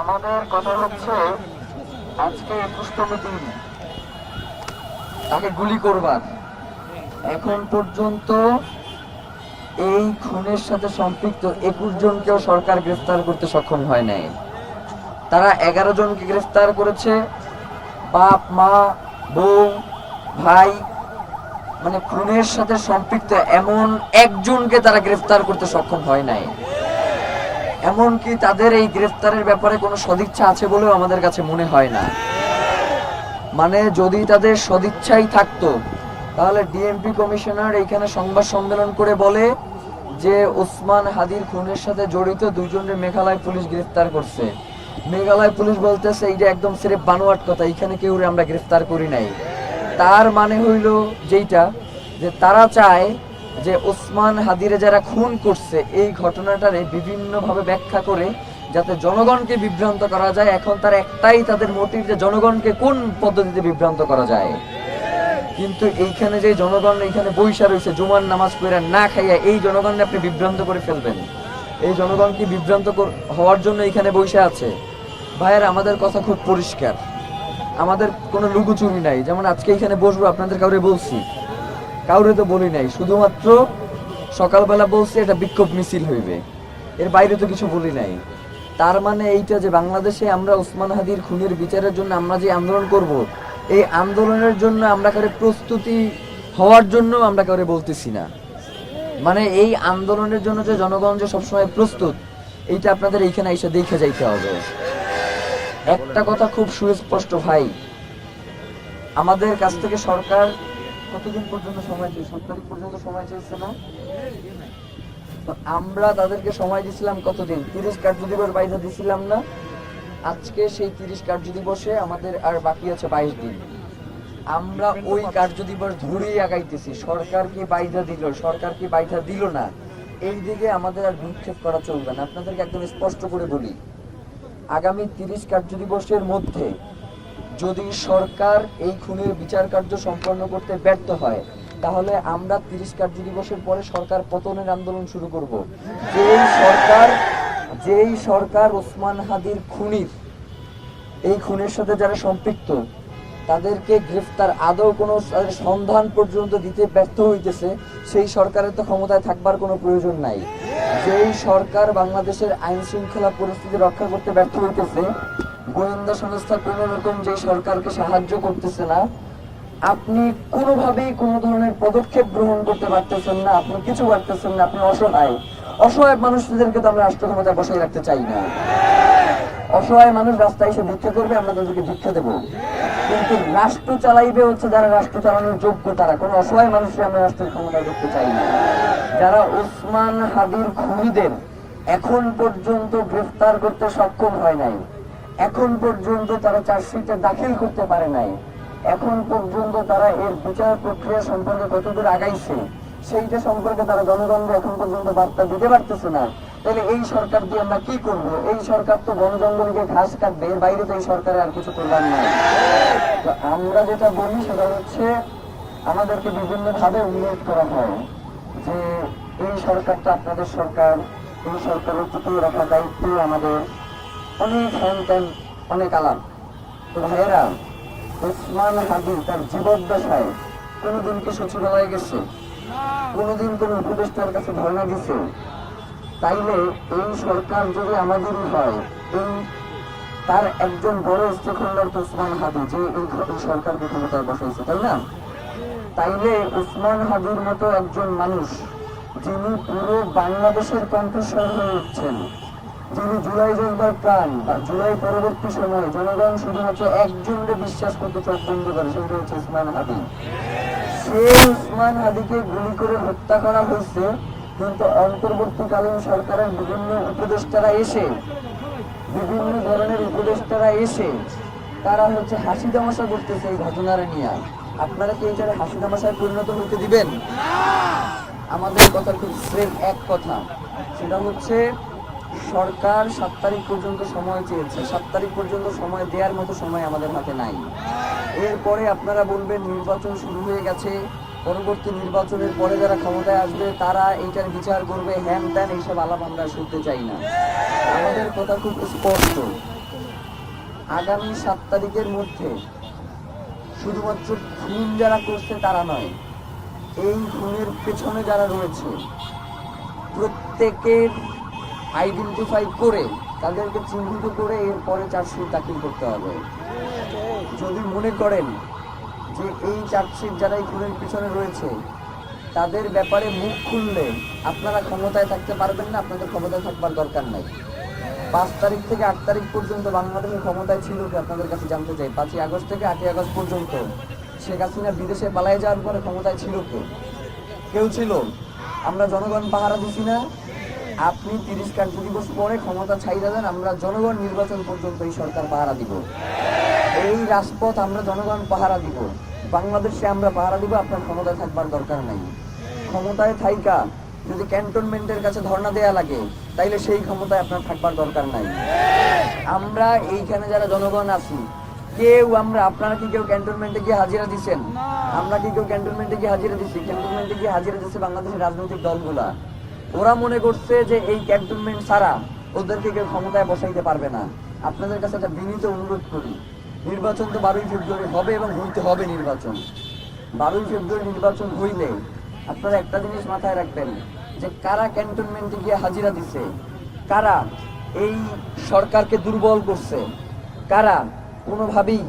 আমাদের কথা হচ্ছে আজকে 21তম দিন তাকে গুলি করবার। এখন পর্যন্ত এই খুনের সাথে সম্পৃক্ত 21 জনকেও সরকার গ্রেফতার করতে সক্ষম হয় নাই। তারা 11 জনকে গ্রেফতার করেছে, বাপ মা বউ ভাই, মানে খুনের সাথে সম্পৃক্ত এমন একজনকে তারা গ্রেফতার করতে সক্ষম হয় নাই। এমনকি তাদের এই গ্রেফতারের ব্যাপারে কোনো সদিচ্ছা আছে বলেও আমাদের কাছে মনে হয় না। মানে যদি তাদের সদিচ্ছাই থাকতো তাহলে ডিএমপি কমিশনার এইখানে সংবাদ সম্মেলন করে বলে যে ওসমান হাদির খুনের সাথে জড়িত 2 জনের মেঘালয় পুলিশ গ্রেফতার করছে। মেঘালয় পুলিশ বলতেছে এইটা একদম সিরেফ বানোয়াট কথা, এখানে কেউ আমরা গ্রেফতার করি নাই। তার মানে হইল যেইটা যে তারা চায় যে ওসমান হাদিরে যারা খুন করছে এই ঘটনাটারে বিভিন্নভাবে ব্যাখ্যা করে যাতে জনগণকে বিভ্রান্ত করা যায়। এখন তার একটাই তাদের মোটিভ যে জনগণকে কোন পদ্ধতিতে বিভ্রান্ত করা যায়। কিন্তু এইখানে যে জনগণ এইখানে বৈশা রয়েছে জুমার নামাজ পড়ে না খাইয়া, এই জনগণকে আপনি বিভ্রান্ত করে ফেলবেন। এই জনগণ কি বিভ্রান্ত হওয়ার জন্য এইখানে বৈশা আছে? ভাইয়ের আমাদের কথা খুব পরিষ্কার, আমাদের কোনো লুকোচুরি নাই। যেমন আজকে এখানে বসবো আপনাদের কাউরে বলছি, কাউরে তো বলি নাই, শুধুমাত্র সকালবেলা বলছি এটা বিক্ষোভ মিছিল হইবে, এর বাইরে তো কিছু বলি নাই। তার মানে এইটা যে বাংলাদেশে আমরা ওসমান হাদির খুনের বিচারের জন্য আমরা যে আন্দোলন করব, এই আন্দোলনের জন্য আমরা কারে প্রস্তুতি হওয়ার জন্য আমরা কাউরে বলতেছি না। মানে এই আন্দোলনের জন্য যে জনগণ যে সবসময় প্রস্তুত, এইটা আপনাদের এইখানে এসে দেখে যাইতে হবে। একটা কথা খুব সুস্পষ্ট ভাই, আমাদের কাছ থেকে সরকার কতদিন পর্যন্ত সময় চেয়েছে? 7 তারিখ পর্যন্ত সময় চেয়েছে না? তো আমরা তাদেরকে সময় দিছিলাম কতদিন? 30 কার্যদিবস বাইধা দিছিলাম না? আজকে সেই 30 কার্যদিবসে আমাদের আর বাকি আছে 22 দিন। আমরা ওই কার্যদিবস ধরেই আগাইতেছি। সরকার কি বাইধা দিল, সরকার কি বাইধা দিল না, এই দিকে আমাদের আর ভূক্ষেপ করা চলবে না। আপনাদেরকে একদম স্পষ্ট করে বলি, আগামী 30 কার্যদিবসের মধ্যে যদি সরকার এই খুনের বিচার কার্য সম্পন্ন করতে ব্যর্থ হয়, তাহলে আমরা 30 কার্যদিবসের পরে সরকার পতনের আন্দোলন শুরু করব। যেই সরকার ওসমান হাদির এই খুনের সাথে যারা সম্পৃক্ত তাদেরকে গ্রেফতার আদৌ কোনো সন্ধান পর্যন্ত দিতে ব্যর্থ হইতেছে, সেই সরকারের তো ক্ষমতায় থাকবার কোনো প্রয়োজন নাই। যেই সরকার বাংলাদেশের আইন শৃঙ্খলা পরিস্থিতি রক্ষা করতে ব্যর্থ হইতেছে, গোয়েন্দা সংস্থা কোনো রকম যে সরকারকে সাহায্য করতেছে না, আপনি কোনোভাবেই কোনো ধরনের পদক্ষেপ গ্রহণ করতে পারতেছেন না, আপনি কিছু পারতেছেন না, আপনি অসহায় মানুষদেরকে তো আমরা রাষ্ট্র ক্ষমতায় বসাই রাখতে চাই না। অসহায় মানুষ রাস্তায় এসে ভিক্ষা করবে, আমরা তাদেরকে ভিক্ষা দেবো, কিন্তু রাষ্ট্র চালাইবে হচ্ছে যারা রাষ্ট্র চালানোর যোগ্য তারা। কোনো অসহায় মানুষকে আমরা রাষ্ট্রের ক্ষমতায় করতে চাই না। যারা ওসমান হাদির খুনিদের এখন পর্যন্ত গ্রেফতার করতে সক্ষম হয় নাই, এখন পর্যন্ত তারা চার্জশিটে দাখিল করতে পারে নাই, এখন পর্যন্ত তারা এর বিচার প্রক্রিয়া সম্পর্কে কতদূর আগাইছে সেইটা সম্পর্কে তারা জনগণকে এখন পর্যন্ত বার্তা দিতে পারতেছে না, তাহলে এই সরকার দিয়ে আমরা কি করব? এই সরকার তো জনগণকে ঘাস কাটবে, এর বাইরে তো এই সরকারের আর কিছু করবার নাই। তো আমরা যেটা বলি সেটা হচ্ছে, আমাদেরকে বিভিন্ন ভাবে উল্লেখ করা হয় যে এই সরকারটা আপনাদের সরকার, এই সরকারের টিকিয়ে রাখা দায়িত্ব আমাদের, অনেক হ্যান ত্যান, অনেক আলাপ। তো ভাইয়েরা, ওসমান হাদি তার জীবদ্দশায় কোনোদিন কি সচিবালয়ে গেছে? কোনোদিন কোনো উপদেষ্টার কাছে ধর্ণা দিছে? তাইলে এই সরকার যদি আমাদেরই হয়, এই তার একজন বড় স্টেকহোল্ডার তো ওসমান হাদি, যে এই সরকারকে ক্ষমতায় বসাইছে, তাই না? তাইলে ওসমান হাদির মতো একজন মানুষ, যিনি পুরো বাংলাদেশের কণ্ঠস্বর হয়ে উঠছেন, যিনি জুলাই যোদ্ধার প্রাণ, জুলাই পরবর্তী সময়ে জনগণ শুধুমাত্র একজনকে বিশ্বাস করতে চোখ বন্ধ করে, সেটা হচ্ছে ওসমান হাদি। সেই ওসমান হাদিকে গুলি করে হত্যা করা হয়েছে, কিন্তু অন্তর্বর্তীকালীন সরকারের বিভিন্ন ধরনের উপদেষ্টারা এসে তারা হচ্ছে হাসি তামাশা করতেছে এই ঘটনার নিয়ে। আপনারা কি এইটারে হাসি তামাশায় পরিণত হতে দিবেন? আমাদের কথা খুব স্রেফ এক কথা, সেটা হচ্ছে সরকার 7 তারিখ পর্যন্ত সময় চেয়েছে। 7 তারিখ পর্যন্ত সময় দেওয়ার মতো সময় আমাদের হাতে নাই। এরপরে আপনারা বলবেন নির্বাচন শুরু হয়ে গেছে, পরবর্তী নির্বাচনের পরে যারা ক্ষমতায় আসবে তারা এইটার বিচার করবে, হ্যান ত্যান, এইসব আলাপ আমরা শুনতে চাই না। আমাদের কথা খুব স্পষ্ট, আগামী 7 তারিখের মধ্যে শুধুমাত্র খুন যারা করছে তারা নয়, এই খুনের পেছনে যারা রয়েছে প্রত্যেকের আইডেন্টিফাই করে তাদেরকে চিহ্নিত করে এরপরে চার্জশিট দাখিল করতে হবে। যদি মনে করেন যে এই চার্জশিট যারা এই খুনের পিছনে রয়েছে তাদের ব্যাপারে মুখ খুললে আপনারা ক্ষমতায় থাকতে পারবেন না, আপনাদের ক্ষমতায় থাকবার দরকার নাই। 5 তারিখ থেকে 8 তারিখ পর্যন্ত বাংলাদেশের ক্ষমতায় ছিল কি আপনাদের কাছে জানতে চাই। 5ই আগস্ট থেকে 8ই আগস্ট পর্যন্ত শেখ হাসিনা বিদেশে পালিয়ে যাওয়ার পরে ক্ষমতায় ছিল কে? কেউ ছিল? আমরা জনগণ পাহারা দিছি না? আপনি 30 কার্য দিবস পরে ক্ষমতা ছাইড়া দেন, আমরা জনগণ নির্বাচন পর্যন্ত এই সরকার পাহারা দিব, এই রাজপথ আমরা জনগণ পাহারা দিব, বাংলাদেশে আমরা পাহারা দিব। আপনার ক্ষমতায় থাকবার দরকার নাই। ক্ষমতায় থাইকা যদি ক্যান্টনমেন্টের কাছে ধর্ণা দেয়া লাগে তাইলে সেই ক্ষমতায় আপনার থাকবার দরকার নাই। আমরা এইখানে যারা জনগণ আছি কেউ আপনারা কি কেউ ক্যান্টনমেন্টে গিয়ে হাজিরা দিচ্ছেন? আমরা কি কেউ ক্যান্টনমেন্টে গিয়ে হাজিরা দিচ্ছি? ক্যান্টনমেন্টে গিয়ে হাজিরা দিচ্ছে বাংলাদেশের রাজনৈতিক দলগুলা। ওরা মনে করছে যে এই ক্যান্টনমেন্ট ছাড়া ওদেরকে কেউ ক্ষমতায় বসাইতে পারবে না। আপনাদের কাছে একটা বিনীত অনুরোধ করি, নির্বাচন তো 12ই ফেব্রুয়ারি হবে এবং হইতে হবে নির্বাচন। 12ই ফেব্রুয়ারি নির্বাচন হইলে আপনারা একটা জিনিস মাথায় রাখবেন যে কারা ক্যান্টনমেন্টে গিয়ে হাজিরা দিছে, কারা এই সরকারকে দুর্বল করছে, কারা কোনোভাবেই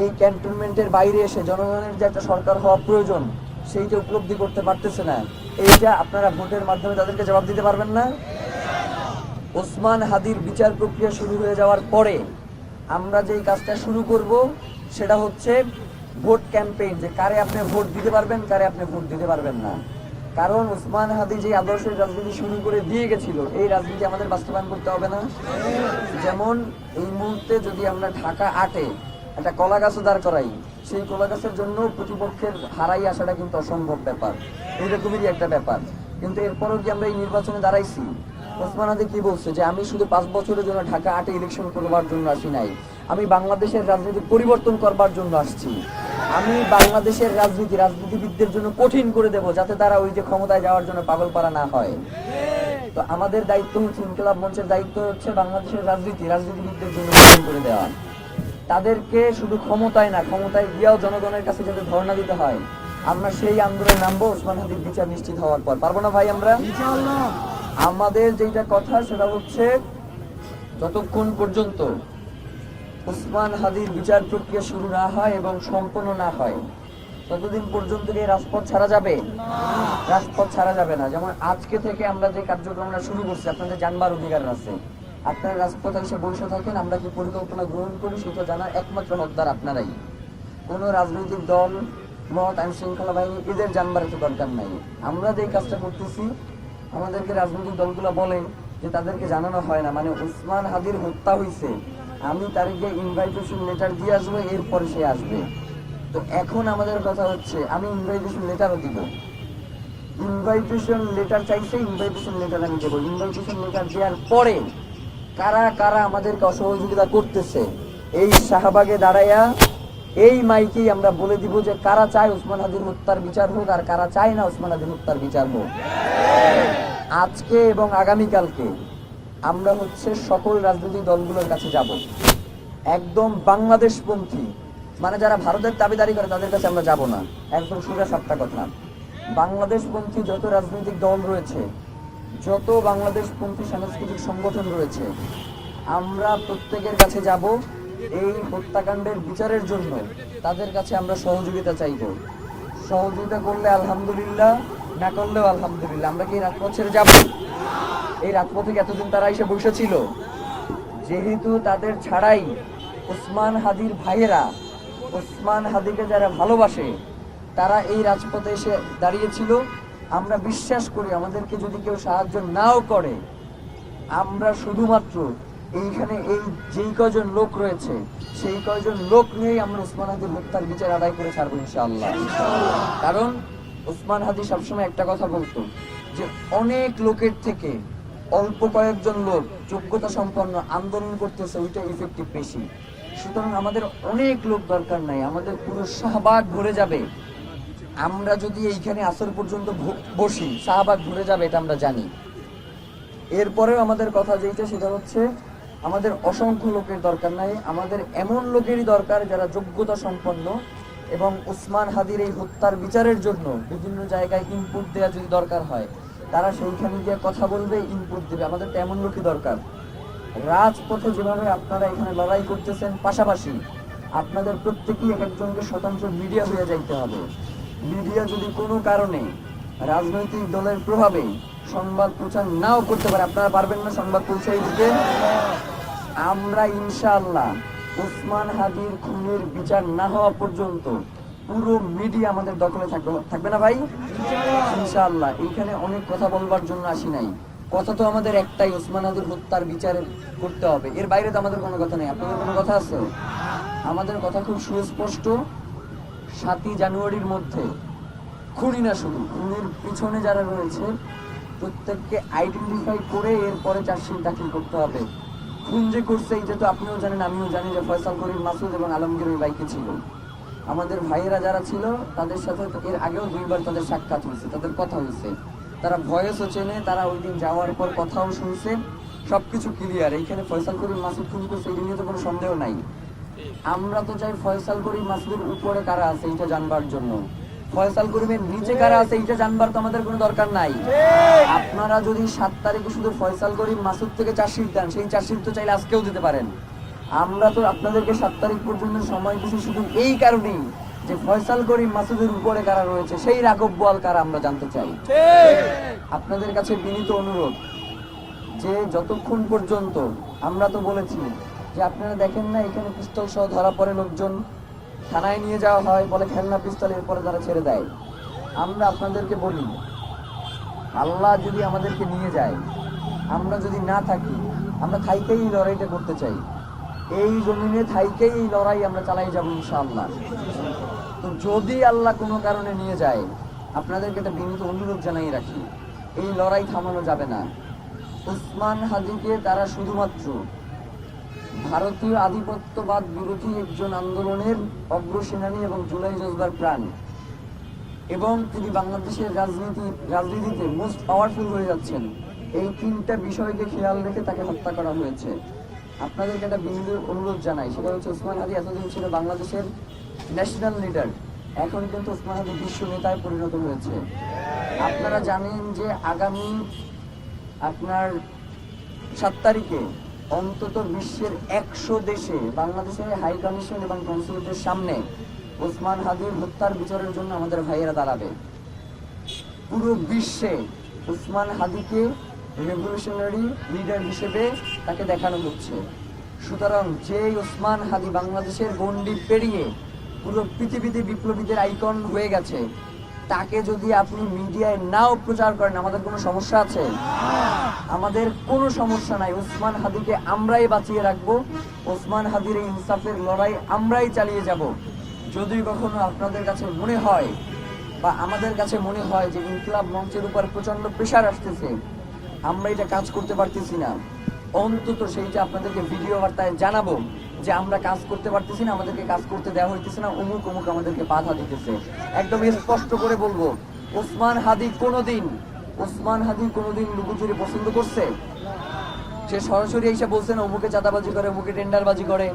এই ক্যান্টনমেন্টের বাইরে এসে জনগণের যে একটা সরকার হওয়া প্রয়োজন সেইটা উপলব্ধি করতে পারতেছে না, এইটা আপনারা ভোটের মাধ্যমে তাদেরকে জবাব দিতে পারবেন না। ওসমান হাদির বিচার প্রক্রিয়া শুরু হয়ে যাওয়ার পরে আমরা যেই কাজটা শুরু করব সেটা হচ্ছে ভোট ক্যাম্পেইন, যে কারে আপনি ভোট দিতে পারবেন, কারে আপনি ভোট দিতে পারবেন না। কারণ ওসমান হাদি যে আদর্শের রাজনীতি শুরু করে দিয়ে গেছিল এই রাজনীতি আমাদের বাস্তবায়ন করতে হবে না? যেমন এই মুহূর্তে যদি আমরা ঢাকা 8-এ একটা কলা গাছও দাঁড় করাই, সেই কলা গাছের জন্য প্রতিপক্ষের হারাই আসাটা কিন্তু অসম্ভব ব্যাপার, এইরকমেরই একটা ব্যাপার। কিন্তু এরপরও কি আমরা এই নির্বাচনে দাঁড়াইছি? ওসমান হাদি কি বলছে যে আমি শুধু 5 বছরের জন্য ঢাকা 8-এ ইলেকশন করবার জন্য আসি নাই, আমি বাংলাদেশের রাজনীতি পরিবর্তন করবার জন্য আসছি। আমি বাংলাদেশের রাজনীতিবিদদের জন্য কঠিন করে দেব যাতে তারা ওই যে ক্ষমতায় যাওয়ার জন্য পাগলপারা না হয়। তো আমাদের দায়িত্ব হচ্ছে, ইনকিলাব মঞ্চের দায়িত্ব হচ্ছে বাংলাদেশের রাজনীতিবিদদের জন্য কঠিন করে দেওয়া। তাদেরকে শুধু ক্ষমতায় না, ক্ষমতায় গিয়েও জনগণের কাছে যাতে ধর্ণা দিতে হয়, আমরা সেই আন্দোলনে নামবো ওসমান হাদির বিচার নিশ্চিত হওয়ার পর। পারবো না ভাই আমরা? আমাদের যেটা কথা সেটা হচ্ছে যতক্ষণ পর্যন্ত ওসমান হাদির বিচার প্রক্রিয়া শুরু না হয় এবং সম্পন্ন না হয় ততদিন পর্যন্ত এই রাজপথ ছাড়া যাবে? রাজপথ ছাড়া যাবে না। যেমন আজকে থেকে আমরা যে কার্যক্রমটা শুরু করছি, আপনাদের জানবার অধিকার আছে, আপনারা রাজপথে এসে বসে থাকেন, আমরা কি পরিকল্পনা গ্রহণ করি সেটা জানার একমাত্র হকদার আপনারাই। কোনো রাজনৈতিক দল, মত, আইন শৃঙ্খলা বাহিনী এদের জানবার একটু দরকার নাই। আমরা যে কাজটা করতেছি আমাদেরকে রাজনৈতিক দলগুলো বলে যে তাদেরকে জানানো হয় না, মানে ওসমান হাদির হত্যা হয়েছে, আমি তারিখে ইনভাইটেশন লেটার দিয়ে আসবো, এরপরে সে আসবে। তো এখন আমাদের কথা হচ্ছে আমি ইনভাইটেশন লেটারও দিব, ইনভাইটেশন লেটার চাইছে, ইনভাইটেশন লেটার আমি দেবো। ইনভাইটেশন লেটার দেওয়ার পরে কারা কারা আমাদেরকে অসহযোগিতা করতেছে এই শাহবাগে দাঁড়াইয়া এই মাইকেই আমরা বলে দিব যে কারা চায় ওসমান হাদির হত্যার বিচার হোক আর কারা চায় না ওসমান হাদির হত্যার বিচার হোক। আজকে এবং আগামীকালকে আমরা হচ্ছে সকল রাজনৈতিক দলগুলোর কাছে যাব, একদম বাংলাদেশপন্থী, মানে যারা ভারতের দাবিদারি করে তাদের কাছে আমরা যাব না, একদম সোজা সাপটা কথা। বাংলাদেশপন্থী যত রাজনৈতিক দল রয়েছে, যত বাংলাদেশপন্থী সাংস্কৃতিক সংগঠন রয়েছে, আমরা প্রত্যেকের কাছে যাব এই হত্যাকাণ্ডের বিচারের জন্য। তাদের কাছে আমরা সহযোগিতা চাইব। সহযোগিতা করলে আলহামদুলিল্লাহ, না করলেও আলহামদুলিল্লাহ। আমরা কি রাজপথ ছেড়ে যাব? এই রাজপথে এতদিন তারা এসে বসেছিল, যেহেতু তাদের ছাড়াই ওসমান হাদির ভাইয়েরা, ওসমান হাদিকে যারা ভালোবাসে তারা এই রাজপথে এসে দাঁড়িয়েছিল। আমরা বিশ্বাস করি আমাদেরকে যদি কেউ সাহায্য নাও করে, আমরা শুধুমাত্র এইখানে এই যেই কয়জন লোক রয়েছে সেই কয়জন লোক নিয়েই আমরা ওসমান হাদির হত্যার বিচার আদায় করে ছাড়বো ইনশাআল্লাহ। কারণ ওসমান হাদি সবসময় একটা কথা বলতো যে অনেক লোকের থেকে অল্প কয়েকজন লোক যোগ্যতা সম্পন্ন আন্দোলন করতেছে, ওইটা ইফেক্টিভ বেশি। সুতরাং আমাদের অনেক লোক দরকার নাই, আমাদের পুরো শাহবাগ ভরে যাবে। আমরা যদি এইখানে আসর পর্যন্ত বসি শাহবাগ ভরে যাবে, এটা আমরা জানি। এরপরেও আমাদের কথা যেটা সেটা হচ্ছে আমাদের অসংখ্য লোকের দরকার নাই, আমাদের এমন লোকেরই দরকার যারা যোগ্যতা সম্পন্ন এবং ওসমান হাদির এই হত্যার বিচারের জন্য বিভিন্ন জায়গায় ইনপুট দেওয়া যদি দরকার হয় তারা সেইখানে গিয়ে কথা বলবে, ইনপুট দেবে। আমাদের তো এমন লোকই দরকার। রাজপথে যেভাবে আপনারা এখানে লড়াই করতেছেন, পাশাপাশি আপনাদের প্রত্যেকেই এক একজনকে স্বতন্ত্র মিডিয়া হয়ে যাইতে হবে। মিডিয়া যদি কোনো কারণে রাজনৈতিক দলের প্রভাবে সংবাদ প্রচার নাও করতে পারে, আপনারা পারবেন না সংবাদ পৌঁছাই দিতে? আমরা ইনশাআল্লাহ ওসমান হাদির খুনের বিচার না হওয়া পর্যন্ত পুরো মিডিয়া আমাদের দখলে থাকবে না ভাই? ইনশাআল্লাহ। এইখানে অনেক কথা বলবার জন্য আসি নাই, কথা তো আমাদের একটাই, ওসমান হাদির হত্যার বিচার করতে হবে। এর বাইরে তো আমাদের কোনো কথা নেই। আপনাদের কোনো কথা আছে? আমাদের কথা খুব সুস্পষ্ট। 7ই জানুয়ারির মধ্যে খুনি না, শুধু খুনির পিছনে যারা রয়েছে প্রত্যেককে আইডেন্টিফাই করে এরপরে চার্জশিট দাখিল করতে হবে। খুন যে করছে এটা তো আপনিও জানেন, আমিও জানি যে ফয়সাল করিম, মাসুদ এবং আলমগীর ওই বাইকে ছিল। আমাদের ভাইয়েরা যারা ছিল তাদের সাথে এর আগেও 2বার তাদের সাক্ষাৎ হয়েছে, তাদের কথা হয়েছে, তারা ভয়েসও চেনে, তারা ওই দিন যাওয়ার পর কথাও শুনছে, সবকিছু ক্লিয়ার। এইখানে ফয়সাল করিম মাসুদ খুন করছে এই নিয়ে তো কোনো সন্দেহ নাই। আমরা তো চাই ফয়সাল করিম মাসুদের উপরে কারা আছে এটা জানবার জন্য, ফয়সাল করিমের নিচে কারা আছে এইটা জানবার তো আমাদের কোনো দরকার নাই। আপনারা যদি 7 তারিখে শুধু ফয়সাল করিম মাসুদ থেকে চার্জশিট দেন, সেই চার্জশিট তো চাইলে আজকেও দিতে পারেন। আমরা তো আপনাদেরকে 7 তারিখ পর্যন্ত সময় দিচ্ছি শুধু এই কারণেই যে ফয়সাল করিম মাসুদের উপরে কারা রয়েছে, সেই রাঘব বোয়াল কারা আমরা জানতে চাই। আপনাদের কাছে বিনীত অনুরোধ যে যতক্ষণ পর্যন্ত, আমরা তো বলেছি যে আপনারা দেখেন না এখানে পিস্তল সহ ধরা পড়ে লোকজন, থানায় নিয়ে যাওয়া হয়, বলে খেলনা পিস্তল, এরপরে তারা ছেড়ে দেয়। আমরা আপনাদেরকে বলি, আল্লাহ যদি আমাদেরকে নিয়ে যায়, আমরা যদি না থাকি, আমরা থাইকেই এই লড়াইটা করতে চাই। এই জমিনে থাইকেই এই লড়াই আমরা চালাই যাবো ইনশাআল্লাহ। তো যদি আল্লাহ কোনো কারণে নিয়ে যায়, আপনাদেরকে একটা বিনীত অনুরোধ জানাই রাখি, এই লড়াই থামানো যাবে না। ওসমান হাদিকে তারা শুধুমাত্র ভারতীয় আধিপত্যবাদ বিরোধী একজন আন্দোলনের অগ্রসেনানী এবং জুলাই জজবার প্রাণ, এবং তিনি বাংলাদেশের রাজনীতিতে মোস্ট পাওয়ারফুল হয়ে যাচ্ছেন, এই 3টা বিষয়কে খেয়াল রেখে তাকে হত্যা করা হয়েছে। আপনাদেরকে একটা বিনীত অনুরোধ জানাই, সেটা হচ্ছে ওসমান হাদি এতদিন ছিল বাংলাদেশের ন্যাশনাল লিডার, এখন কিন্তু ওসমান হাদি বিশ্ব নেতায় পরিণত হয়েছে। আপনারা জানেন যে আগামী আপনার 7 তারিখে অন্তত বিশ্বের 100 দেশে বাংলাদেশের হাই কমিশন এবং কনসুলেটের সামনে ওসমান হাদির হত্যার বিচারের জন্য আমাদের ভাইয়েরা দাঁড়াবে। পুরো বিশ্বে ওসমান হাদিকে রেভলিউশনারি লিডার হিসেবে তাকে দেখানো হচ্ছে। সুতরাং যে ওসমান হাদি বাংলাদেশের গণ্ডি পেরিয়ে পুরো পৃথিবীতে বিপ্লবীদের আইকন হয়ে গেছে, তাকে যদি আপনি মিডিয়ায় নাও প্রচার করেন, আমাদের কোনো সমস্যা আছে? আমাদের কোনো সমস্যা নাই। ওসমান হাদিকে আমরাই বাঁচিয়ে রাখবো, ওসমান হাদির এই ইনসাফের লড়াই আমরাই চালিয়ে যাব। যদি কখনো আপনাদের কাছে মনে হয় বা আমাদের কাছে মনে হয় যে ইনকিলাব মঞ্চের উপর প্রচন্ড প্রেশার আসতেছে, আমরা এটা কাজ করতে পারতেছি না, অন্তত সেইটা আপনাদেরকে ভিডিও বার্তায় জানাবো যে আমরা কাজ করতে পারতেছি না, আমাদেরকে কাজ করতে দেওয়া হইতেছে না, অমুক অমুক আমাদেরকে বাধা দিতেছে। একদম স্পষ্ট করে বলবো, ওসমান হাদি কোনোদিন লুকোচুরি পছন্দ করছে? সে সরাসরি এসে বলছে না অমুকে চাঁদাবাজি করে, অমুকে টেন্ডারবাজি করে,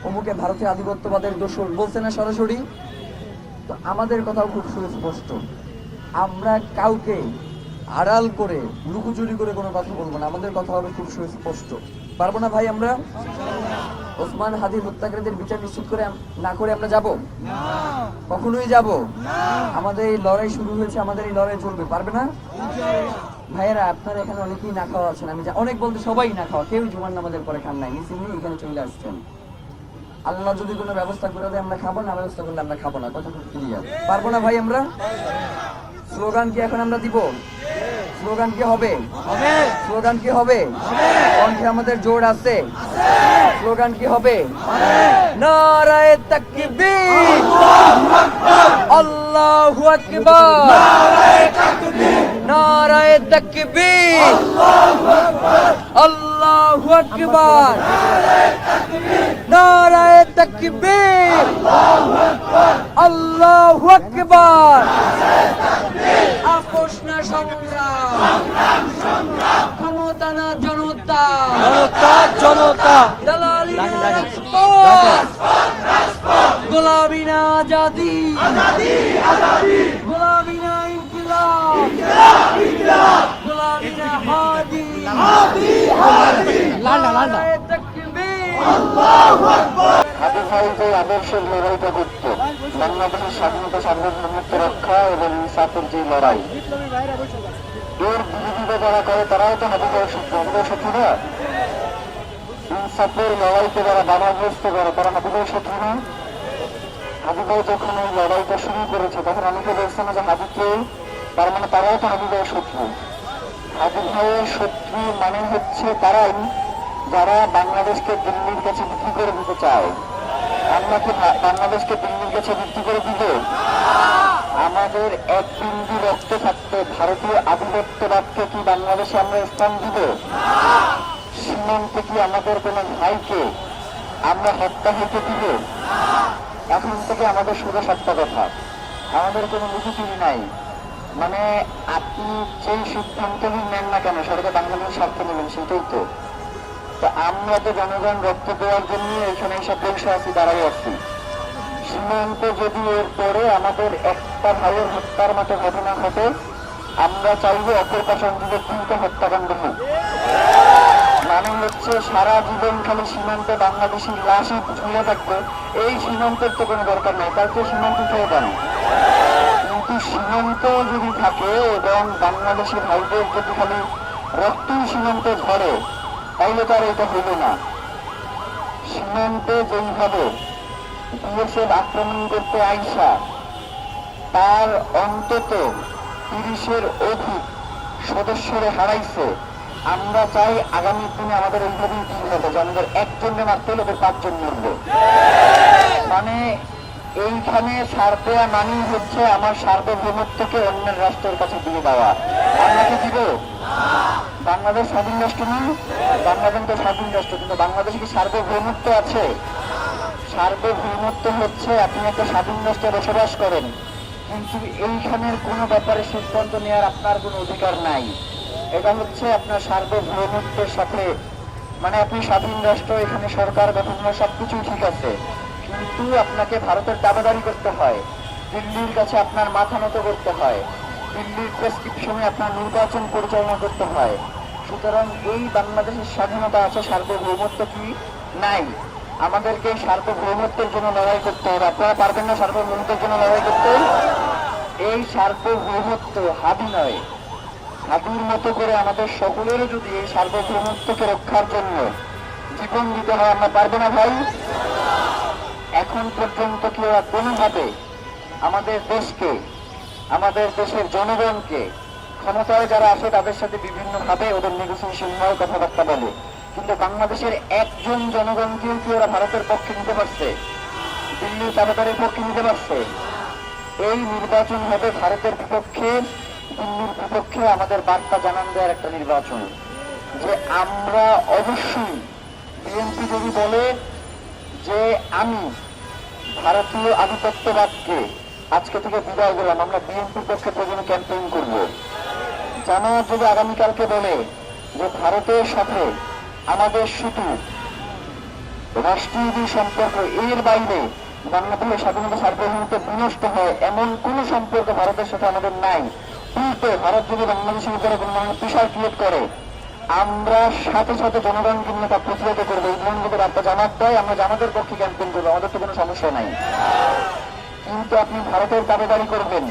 অমুকে ভারতীয় আধিপত্যবাদের দোষর বলছে না সরাসরি? তো আমাদের কথাও খুব সুস্পষ্ট, আমরা কাউকে আড়াল করে লুকোচুরি করে কোনো কথা বলবো না, আমাদের কথা হবে খুব সুস্পষ্ট। পারবো না ভাই? আমরা ওসমান হাদির হত্যাকারীদের বিচার নিশ্চিত করে না করে আমরা যাব? কখনোই যাব? আমাদের এই লড়াই শুরু হয়েছে, আমাদের এই লড়াই চলবে, পারবে না ভাইয়েরা? আপনারা এখানে অনেকেই না খাওয়া আছেন, আমি অনেক বলতে সবাই না খাওয়া, কেউ জুমার নামাজের পরে খান নাই, মিছিল নিয়ে এখানে চলে আসছেন। আল্লাহ যদি কোনো ব্যবস্থা করে দেয় আমরা খাবো, না ব্যবস্থা করলে আমরা খাবো না, কথা খুব ক্লিয়ার। পারবো না ভাই আমরা? স্লোগান কি এখন আমরা দিব? স্লোগান কি হবে? স্লোগান কি হবে? কণ্ঠে আমাদের জোর আছে? স্লোগান কি হবে? নারায়ে তাকবীর, আল্লাহু আকবার, নারায়ে তাকবীর, আল্লাহু আকবার, নারায়ে তাকবীর, আল্লাহু আকবার। আপোষ না সংগ্রাম, ক্ষমতা না জনতা, জনতা জনতা জনতা দালালি না রাখেন। রাজপথ গোলামি না আজাদি গোলামি না ইনকিলাব গোলামি না হাদি নারায়ে তাকবীর হাবিব ভাই যে আদর্শের লড়াইটা করত, বাংলাদেশের স্বাধীনতা সার্বভৌমত্ব রক্ষা এবং ইনসাফের যে লড়াই, এর বিরোধিতা যারা করে তারাও তো হাবিব ভাইয়ের শত্রু। হাবিবের শত্রু না? ইনসাফের লড়াইকে যারা বাধাগ্রস্ত করে তারা হাবিব ভাইয়ের শত্রু না? হাবিব ভাই যখন এই লড়াইটা শুরু করেছে তখন অনেকে বলছে না যে হাবিবকে, তার মানে তারাও তো হাবিব ভাইয়ের শত্রু। হাবিব ভাইয়ের শত্রু মানে হচ্ছে তারাই যারা বাংলাদেশকে দিল্লির কাছে বিক্রি করে দিতে চায়। আমরা কি বাংলাদেশকে দিল্লির কাছে বিক্রি করে দিব? আমাদের এক বিন্দু রক্ত থাকতে ভারতীয় আধিপত্যবাদকে কি বাংলাদেশে আমরা স্থান দিব? সীমান্তে কি আমাদের কোন ভাইকে আমরা হত্যা হতে দিব? এখন থেকে আমাদের সোজা সত্য কথা, আমাদের কোনো লুকোচুরি নাই। মানে আপনি যেই সিদ্ধান্তই নেন না কেন সরকার বাংলাদেশের স্বার্থ নেবেন, সেটাই তো। তো আমরা তো জনগণ রক্ত দেওয়ার জন্য এখানে এসে বসে আছি, দাঁড়াই আছি। সীমান্ত যদি এর পরে আমাদের একটা ভাইয়ের হত্যার মতো ঘটনা ঘটে, আমরা চাইবো অপর পাশে দ্রুত হত্যাকাণ্ড হোক। মানে হচ্ছে সারা জীবন খালি সীমান্তে বাংলাদেশের লাশই ঝুলে থাকবে, এই সীমান্তের তো কোনো দরকার নেই, তার তো সীমান্ত খেয়ে দেন। কিন্তু সীমান্ত যদি থাকে এবং বাংলাদেশের ভাইদের যদি খালি রক্তই সীমান্তে ঝরে, তাইলে তার এটা হইল না। সীমান্তে যেইভাবে বিএসএফ আক্রমণ করতে আইসা তার অন্তত 30-এর অধিক সদস্যরে হারাইছে, আমরা চাই আগামী দিনে আমাদের এইভাবেই দিন হবে যে আমাদের একজনকে মারতে হলে ওদের 5 জন মরবে। মানে এইখানে ছাড় দেওয়া মানেই হচ্ছে আমার সার্বভৌমত্বকে অন্যের রাষ্ট্রের কাছে দিয়ে দেওয়া। আমরা কি দিব? বাংলাদেশ স্বাধীন রাষ্ট্র নয়, বাংলাদেশ তো স্বাধীন রাষ্ট্র, কিন্তু বাংলাদেশে কি সার্বভৌমত্ব আছে? সার্বভৌমত্ব হচ্ছে আপনি একটা স্বাধীন রাষ্ট্রে বসবাস করেন, কিন্তু এইখানের কোনো ব্যাপারে সিদ্ধান্ত নেওয়ার আপনার কোনো অধিকার নাই। এটা হচ্ছে আপনার সার্বভৌমত্বের সাথে, মানে আপনি স্বাধীন রাষ্ট্র, এখানে সরকার গঠন হয়, সবকিছু ঠিক আছে, কিন্তু আপনাকে ভারতের দাবাদারি করতে হয়, দিল্লির কাছে আপনার মাথা নত করতে হয়, দিল্লির প্রেসক্রিপশনে আপনার নির্বাচন পরিচালনা করতে হয়। সুতরাং এই বাংলাদেশের স্বাধীনতা আছে, সার্বভৌমত্ব কি নাই? আমাদেরকে এই সার্বভৌমত্বের জন্য লড়াই করতে হবে। আপনারা পারবেন না সার্বভৌমত্বের জন্য লড়াই করতে? এই সার্বভৌমত্ব হাবি নয়, হাবির মতো করে আমাদের সকলেরও যদি এই সার্বভৌমত্বকে রক্ষার জন্য জীবন দিতে হয়, আমরা পারবো না ভাই? এখন পর্যন্ত কেউ কোনোভাবে আমাদের দেশকে, আমাদের দেশের জনগণকে, ক্ষমতায় যারা আসে তাদের সাথে বিভিন্নভাবে ওদের নেগোসিয়েশন হয়, কথাবার্তা বলে, কিন্তু বাংলাদেশের একজন জনগণকেও কি ওরা ভারতের পক্ষে নিতে পারছে? দিল্লির তাবেদারের পক্ষে নিতে পারছে? এই নির্বাচন হবে ভারতের বিপক্ষে, দিল্লির বিপক্ষে আমাদের বার্তা জানান দেওয়ার একটা নির্বাচন, যে আমরা অবশ্যই, বিএনপি যদি বলে যে আমি ভারতীয় আধিপত্যবাদকে আজকে থেকে বিদায় দিলাম, আমরা বিএনপির পক্ষে প্রয়োজনে ক্যাম্পেইন করব। জামায়াত যদি আগামীকালকে বলে যে ভারতের সাথে আমাদের শুধু রাষ্ট্রীয় যে সম্পর্ক, এর বাইরে বাংলাদেশের স্বাধীনতা সার্বভৌমত্ব বিনষ্ট হয় এমন কোন সম্পর্ক ভারতের সাথে আমাদের নাই, উল্টো ভারত যদি বাংলাদেশের উপরে কোন ধরনের প্রেশার ক্রিয়েট করে, আমরা সাথে সাথে জনগণকে নিয়ে তা প্রতিহত করবো। এই ধরনের যদি বার্তা জামাত দেয়, আমরা জামাতের পক্ষে ক্যাম্পেইন করবো, আমাদের তো কোনো সমস্যা নাই। কিন্তু আপনি ভারতের দাবিদারি করবেন,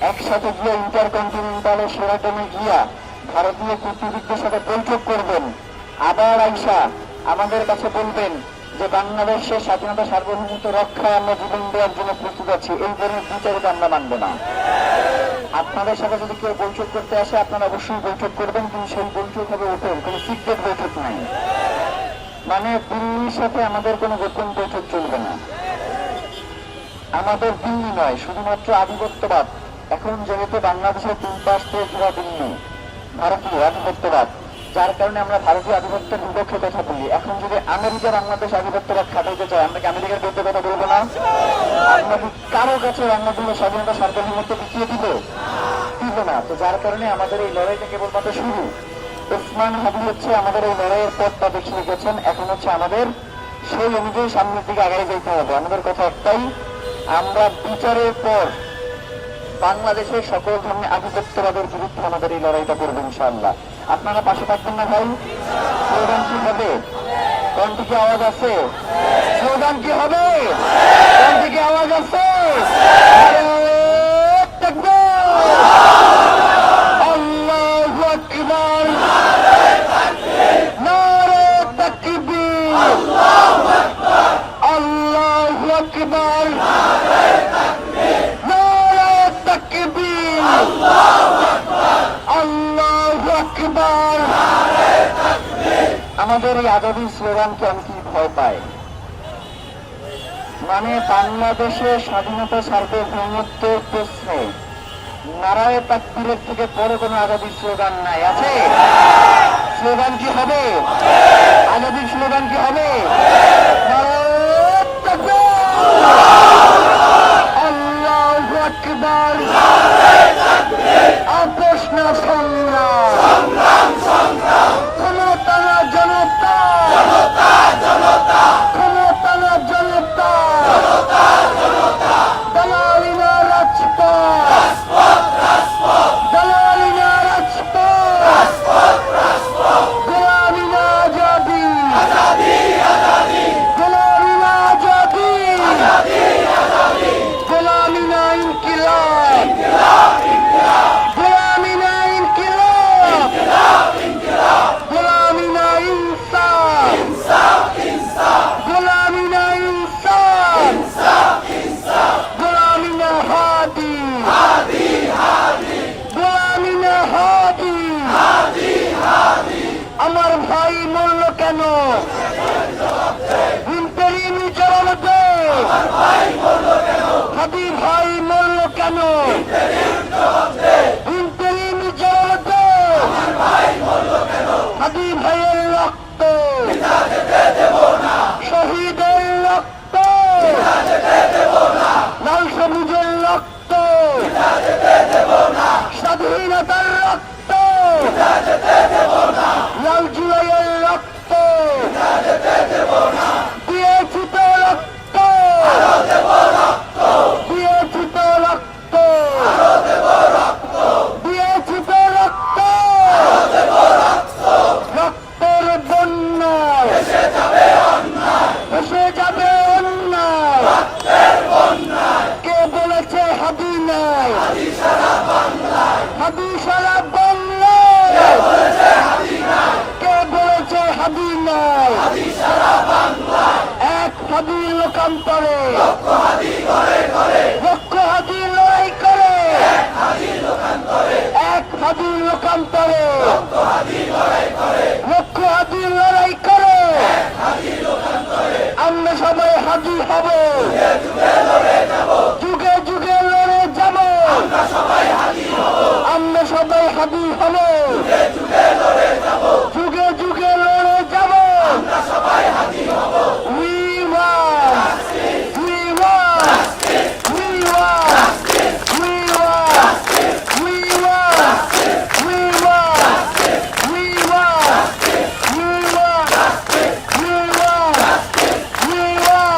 একসাথে গিয়ে ইন্টারকন্টিনেন্টালে সেরাটনে গিয়া ভারতীয় কূটনীতিকদের সাথে বৈঠক করবেন, আবার আইসা আমাদের কাছে বলবেন যে বাংলাদেশের স্বাধীনতা সার্বভৌমত্ব রক্ষায় আমরা জীবন দেওয়ার জন্য প্রস্তুত আছি, এই ধরনের বিচারিত আমরা মানব না। আপনাদের সাথে যদি কেউ বৈঠক করতে আসে, আপনারা অবশ্যই বৈঠক করবেন, কিন্তু সেই বৈঠক হবে ওপেন, কোনো সিক্রেট বৈঠক নাই। মানে দিল্লির সাথে আমাদের কোনো গোপন বৈঠক চলবে না। আমাদের দিল্লি নয়, শুধুমাত্র আধিপত্যবাদ। এখন যেহেতু বাংলাদেশের 3 পাশ থেকে ঘেরা দিল্লি, ভারতীয় আধিপত্যবাদ, যার কারণে আমরা ভারতীয় আধিপত্যের বিপক্ষে কথা বলি। এখন যদি আমেরিকা বাংলাদেশ আধিপত্যবাদ খাটাইতে চায়, আমরা কি আমেরিকার বিরুদ্ধে কথা বলবো না? আমরা কি কারো কাছে বাংলাদেশের স্বাধীনতা সার্বভৌমত্ব বিকিয়ে দিব? দিব না। তো যার কারণে আমাদের এই লড়াইটা কেবলমাত্র শুরু। ওসমান হাদি হচ্ছে আমাদের এই লড়াইয়ের পথটা দেখিয়ে গেছেন। এখন হচ্ছে আমাদের সেই অনুযায়ী সামনের দিকে আগায় যেতে হবে। আমাদের কথা একটাই, আমরা বিচারের পর বাংলাদেশের সকল ধরনের আধিপত্যবাদের বিরুদ্ধে আমাদের এই লড়াইটা করবো ইনশাআল্লাহ। আপনারা পাশে থাকবেন না ভাই? স্লোগান কি হবে? কোন দিকে আওয়াজ আছে? স্লোগান কি হবে? কোন দিকে আওয়াজ আছে? আল্লাহু আকবার, নারে তাকবীর, আল্লাহু আকবার, নারে তাকবীর, আল্লাহু আকবার। আমাদের এই আজাদির স্লোগানকে অনেকে ভয় পায়। মানে বাংলাদেশের স্বাধীনতা সার্বভৌমত্বের প্রশ্নে নারায়ে তাকবীরের থেকে বড় কোনো আজাদির স্লোগান নাই। আছে? স্লোগান কি হবে? আজাদির স্লোগান কি হবে? নারায়ে তাকবীর, আল্লাহু আকবার, আপোষ না সংগ্রাম, ক্ষমতা না জনতা, ক্ষমতা না জনতা, দালালি না রাজপথ, দালালি না রাজপথ, গোলামি না আজাদি, গোলামি না আজাদি, গোলামি না ইনকিলাব, গোলামি না ইনকিলাব, গোলামি না ইনসাফ, গোলামি না ইনসাফ, গোলামি না হাদি, গোলামি না হাদি। আমার ভাই মরল কেন? ইন্টারিমি জবাব দে। হাদি ভাই মরল কেন? ইন্টারিমি জবাব দে। হাদি ভাইয়ের রক্ত শহীদের রক্ত, লাল সবুজের রক্ত, স্বাধীনতার রক্ত, লাল জুলাইয়ের রক্ত, দিয়েছি তো রক্ত, দিয়েছি তো রক্ত, দিয়েছি তো রক্ত, রক্তের বন্যায় এসে যাবে অন্যায়। কে বলেছে হাদি নাই? হাদি সারা বাংলায়। কে বলেছে হাদি নাই? এক হাদি লোকান্তরে, লক্ষ হাদি লড়াই করে, এক হাদি লোকান্তরে, লক্ষ হাদি লড়াই করে। আমরা সবাই হাদি হব, যুগে যুগে লড়ে যাব। আমরা সবাই হাদি হব, যুগে যুগে লড়ে যাব। We want, we want, we want, we want, we want, we want, we want, we want, we want, we want.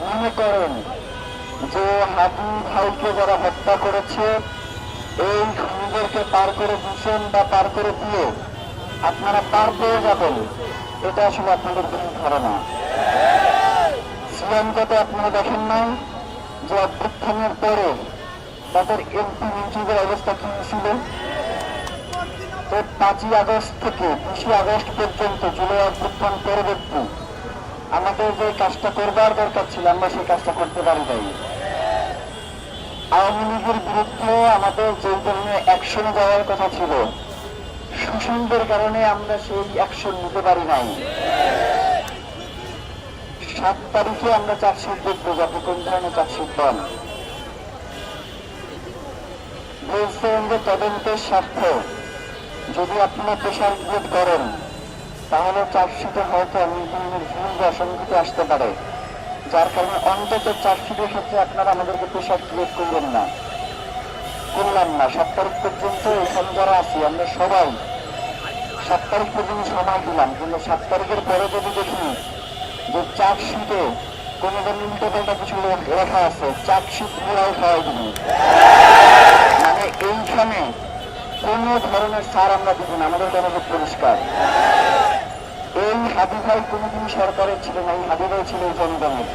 মনে করেন যে হাদি ভাইকে যারা হত্যা করেছে এই খুনিদেরকে পার করে দিচ্ছেন বা পার করে দিয়ে আপনারা পার পেয়ে যাবেন, এটা আসলে আপনাদের ভুল ধারণা। শ্রীলঙ্কাতে আপনারা দেখেন নাই যে অভ্যুত্থানের পরে তাদের এমপি মন্ত্রীদের অবস্থা কি ছিল? তো 5ই আগস্ট থেকে 20 আগস্ট পর্যন্ত জুলাই অভ্যুত্থান পরবর্তী আমাদের যে কাজটা করবার দরকার ছিল আমরা সেই কাজটা করতে পারি নাই। আওয়ামী লীগের বিরুদ্ধে আমাদের যে ধরনের অ্যাকশনে যাওয়ার কথা ছিল, শোষণদের কারণে আমরা সেই অ্যাকশন নিতে পারি নাই। 7 তারিখে আমরা চার্জশিট দেখবো যে আপনি কোন ধরনের চার্জশিট পান। বলছেন যে তদন্তের স্বার্থে যদি আপনারা প্রেশার ক্রিয়েট করেন তাহলে চার্জশিটে হয়তো অনেক ধরনের ভুল বা অসঙ্গতি আসতে পারে, যার কারণে অন্তত চার্জশিটের ক্ষেত্রে আপনারা আমাদেরকে প্রেশার ক্রিয়েট করবেন না, করলাম না। 7 তারিখ পর্যন্ত এখানে যারা আছি আমরা সবাই 7 তারিখ পর্যন্ত সময় দিলাম, কিন্তু 7 তারিখের পরে যদি দেখি যে চার্জশিটে কোনো ধরনের উল্টোপাল্টা কিছু লেখা আছে, চার্জশিট পুরাই খাওয়াই দিবি। মানে এইখানে কোন ধরনের সার আমরা দিব না, আমাদের জনগণ পরিষ্কার। এই হাদি ভাই কোনোদিন সরকারের ছিল না, এই হাদি ভাই ছিল জনগণের।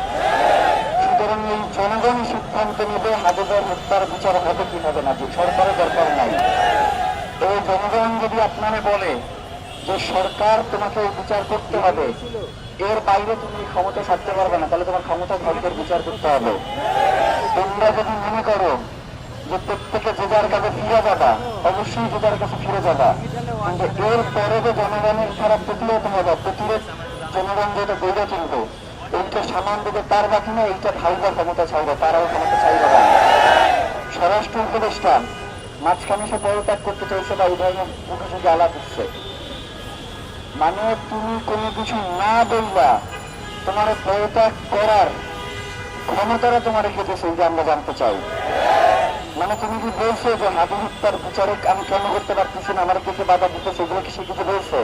সুতরাং এই জনগণ সিদ্ধান্ত নেবে হাদি ভাই হত্যার বিচার হবে কি হবে না, যে সরকারের দরকার নাই। এই জনগণ যদি আপনারা বলে যে সরকার তোমাকে বিচার করতে হবে, এর বাইরে তুমি ক্ষমতা ছাড়তে পারবে না, তাহলে তোমার ক্ষমতা ধরকের বিচার করতে হবে। তোমরা যদি মনে করো যে প্রত্যেকে যে যার কাছে ফিরে যাবা, অবশ্যই যে যার কাছে ফিরে যাবা, কিন্তু এর পরে যে জনগণের খারাপ প্রতিরোধ হবে, প্রতিরোধ জনগণ যেটা গড়ে তুলবে, এইটা সামান দিতে তার বাকি না, এইটা ভাইবার ক্ষমতা চাইবে, তারাও ক্ষমতা চাইবে না। স্বরাষ্ট্র উপদেষ্টা মাঝখানে সে পদত্যাগ করতে চাইছে বা এই ধরনের মুখে মুখে আলাপ হচ্ছে। মানে তুমি কোনো কিছু না বলবা, তোমার পদত্যাগ করার ক্ষমতাটা তোমার খেতেছে, যে আমরা জানতে চাই। মানে তুমি কি বলছো যে হাদি হত্যার বিচারে আমি কেন করতে পারতেছি না, আমার কিছু বাধা দিতে, সেগুলো কি সে কিছু বলছে?